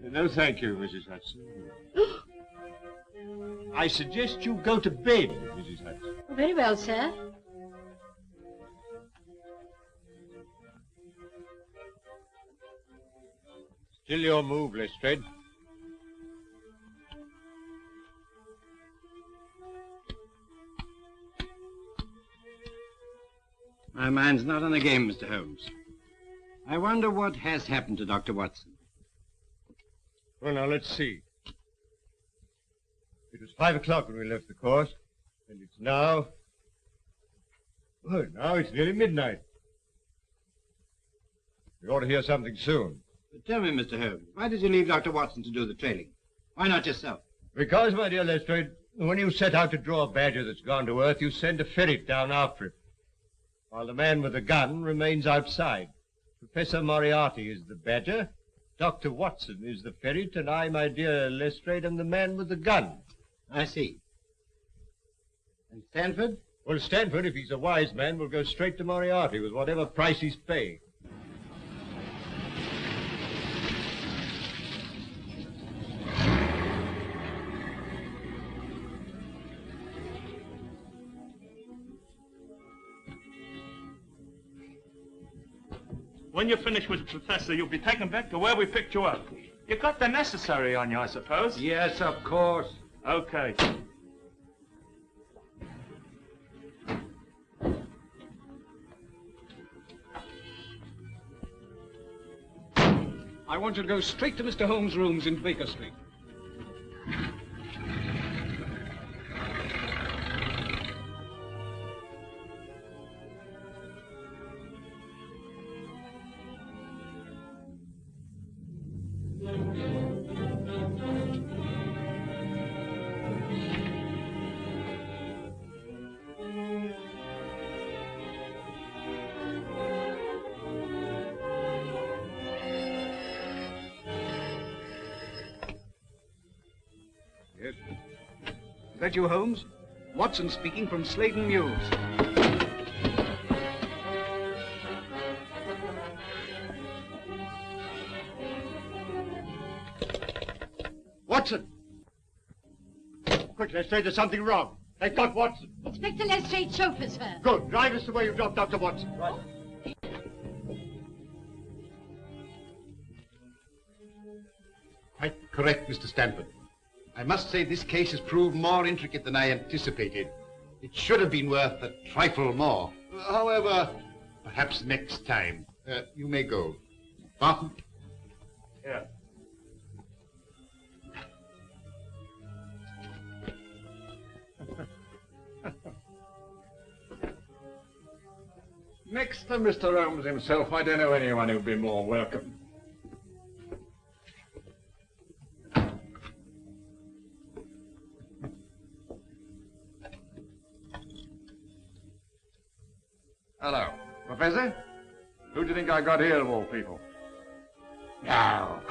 No, thank you, Mrs. Hudson. I suggest you go to bed, Mrs. Hudson. Oh, very well, sir. Still your move, Lestrade. My mind's not on the game, Mr. Holmes. I wonder what has happened to Dr. Watson. Well, now, let's see. It was 5 o'clock when we left the course, and it's now... Well, now it's nearly midnight. We ought to hear something soon. But tell me, Mr. Holmes, why did you leave Dr. Watson to do the trailing? Why not yourself? Because, my dear Lestrade, when you set out to draw a badger that's gone to earth, you send a ferret down after it, while the man with the gun remains outside. Professor Moriarty is the badger, Dr. Watson is the ferret, and I, my dear Lestrade, am the man with the gun. I see. And Stanford? Well, Stanford, if he's a wise man, will go straight to Moriarty with whatever price he's paying. When you're finished with the professor, you'll be taken back to where we picked you up. You got the necessary on you, I suppose? Yes, of course. Okay. I want you to go straight to Mr. Holmes' rooms in Baker Street. Yes. Is that you, Holmes? Watson speaking from Sladen Mills. Watson! Quick, Lestrade, there's something wrong. They've got Watson. Inspector Lestrade's chauffeur, sir. Good. Drive us to where you dropped Dr. Watson. Right. Quite correct, Mr. Stanford. I must say this case has proved more intricate than I anticipated. It should have been worth a trifle more. However, perhaps next time. You may go. Barton? Yeah. Next to Mr. Holmes himself, I don't know anyone who'd be more welcome. Hello. Professor? Who do you think I got here, of all people? No.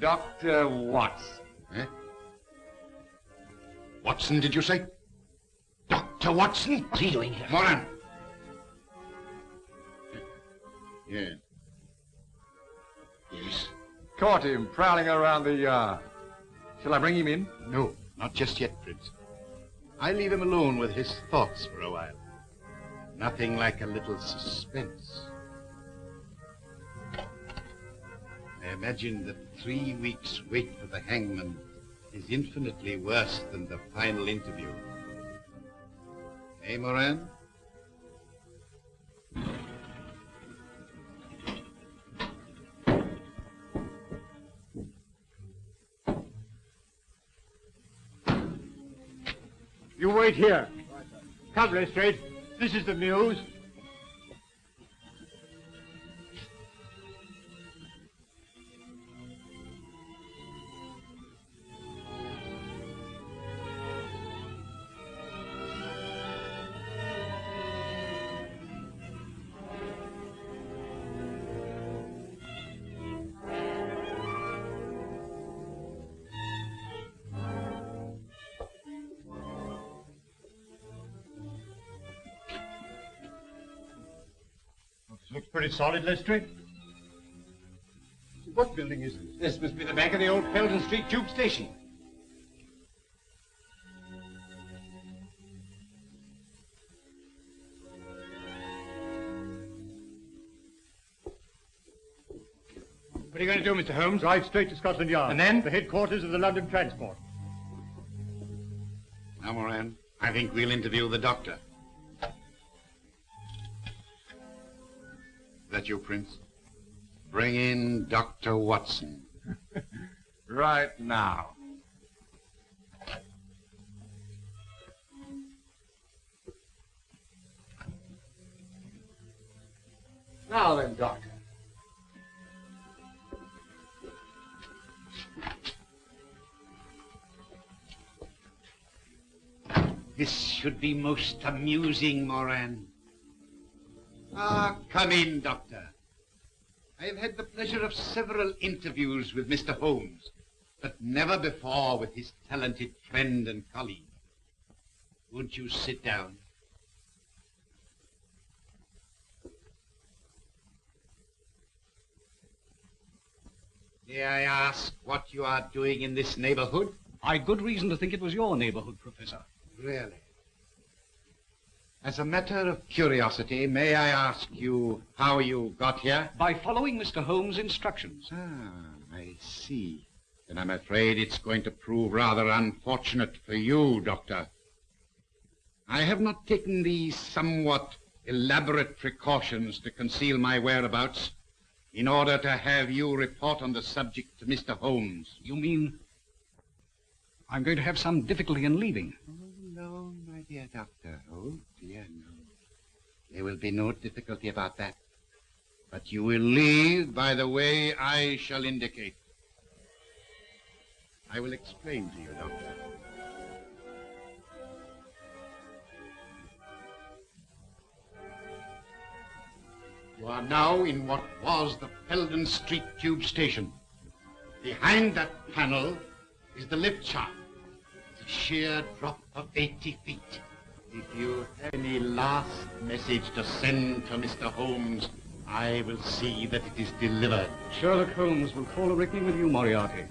Dr. Watson. Eh? Watson, did you say? Dr. Watson? What's he doing here? Moran. Yeah. Yes. Caught him prowling around the yard. Shall I bring him in? No, not just yet, Prince. I'll leave him alone with his thoughts for a while. Nothing like a little suspense. I imagine that 3 weeks' wait for the hangman is infinitely worse than the final interview. Eh, Moran? You wait here. Come, Lestrade. This is the news. Looks pretty solid, Lestrade. What building is this? This must be the back of the old Pelton Street Tube Station. What are you going to do, Mr. Holmes? Drive straight to Scotland Yard. And then? The headquarters of the London Transport. Now, Moran, I think we'll interview the doctor. Is that you, Prince? Bring in Dr. Watson. Right now. Now then, Doctor. This should be most amusing, Moran. Ah, come in, Doctor. I've had the pleasure of several interviews with Mr. Holmes, but never before with his talented friend and colleague. Won't you sit down? May I ask what you are doing in this neighborhood? I'd good reason to think it was your neighborhood, Professor. Really? As a matter of curiosity, may I ask you how you got here? By following Mr. Holmes' instructions. Ah, I see. Then I'm afraid it's going to prove rather unfortunate for you, Doctor. I have not taken these somewhat elaborate precautions to conceal my whereabouts in order to have you report on the subject to Mr. Holmes. You mean I'm going to have some difficulty in leaving? Oh, no, my dear Doctor. Oh, dear, no. There will be no difficulty about that. But you will leave by the way I shall indicate. I will explain to you, Doctor. You are now in what was the Pelton Street Tube Station. Behind that panel is the lift shaft. It's a sheer drop of 80 feet. If you have any last message to send to Mr. Holmes, I will see that it is delivered. Sherlock Holmes will fall a reckoning with you, Moriarty,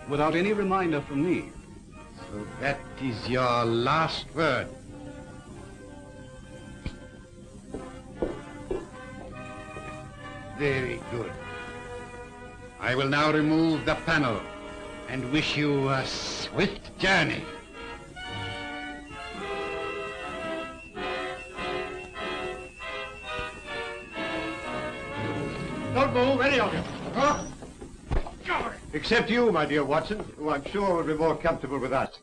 without any reminder from me. So that is your last word. Very good. I will now remove the panel and wish you a swift journey. Don't move, any of you. Huh? Except you, my dear Watson, who I'm sure will be more comfortable with us.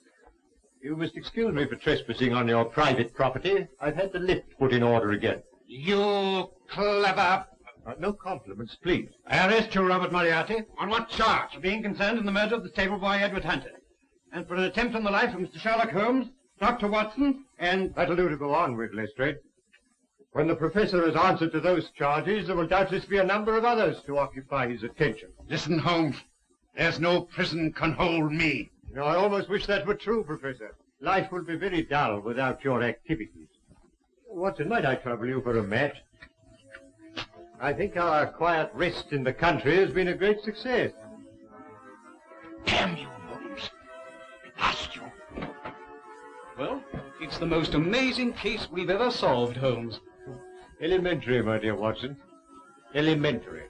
You must excuse me for trespassing on your private property. I've had the lift put in order again. You clever... no compliments, please. I arrest you, Robert Moriarty. On what charge? For being concerned in the murder of the stable boy Edward Hunter. And for an attempt on the life of Mr. Sherlock Holmes, Dr. Watson, and... That'll do to go on with, Lestrade. When the professor has answered to those charges, there will doubtless be a number of others to occupy his attention. Listen, Holmes. There's no prison can hold me. You know, I almost wish that were true, Professor. Life would be very dull without your activities. Watson, might I trouble you for a match? I think our quiet rest in the country has been a great success. Damn you, Holmes. Ask you. Well, it's the most amazing case we've ever solved, Holmes. Elementary, my dear Watson. Elementary.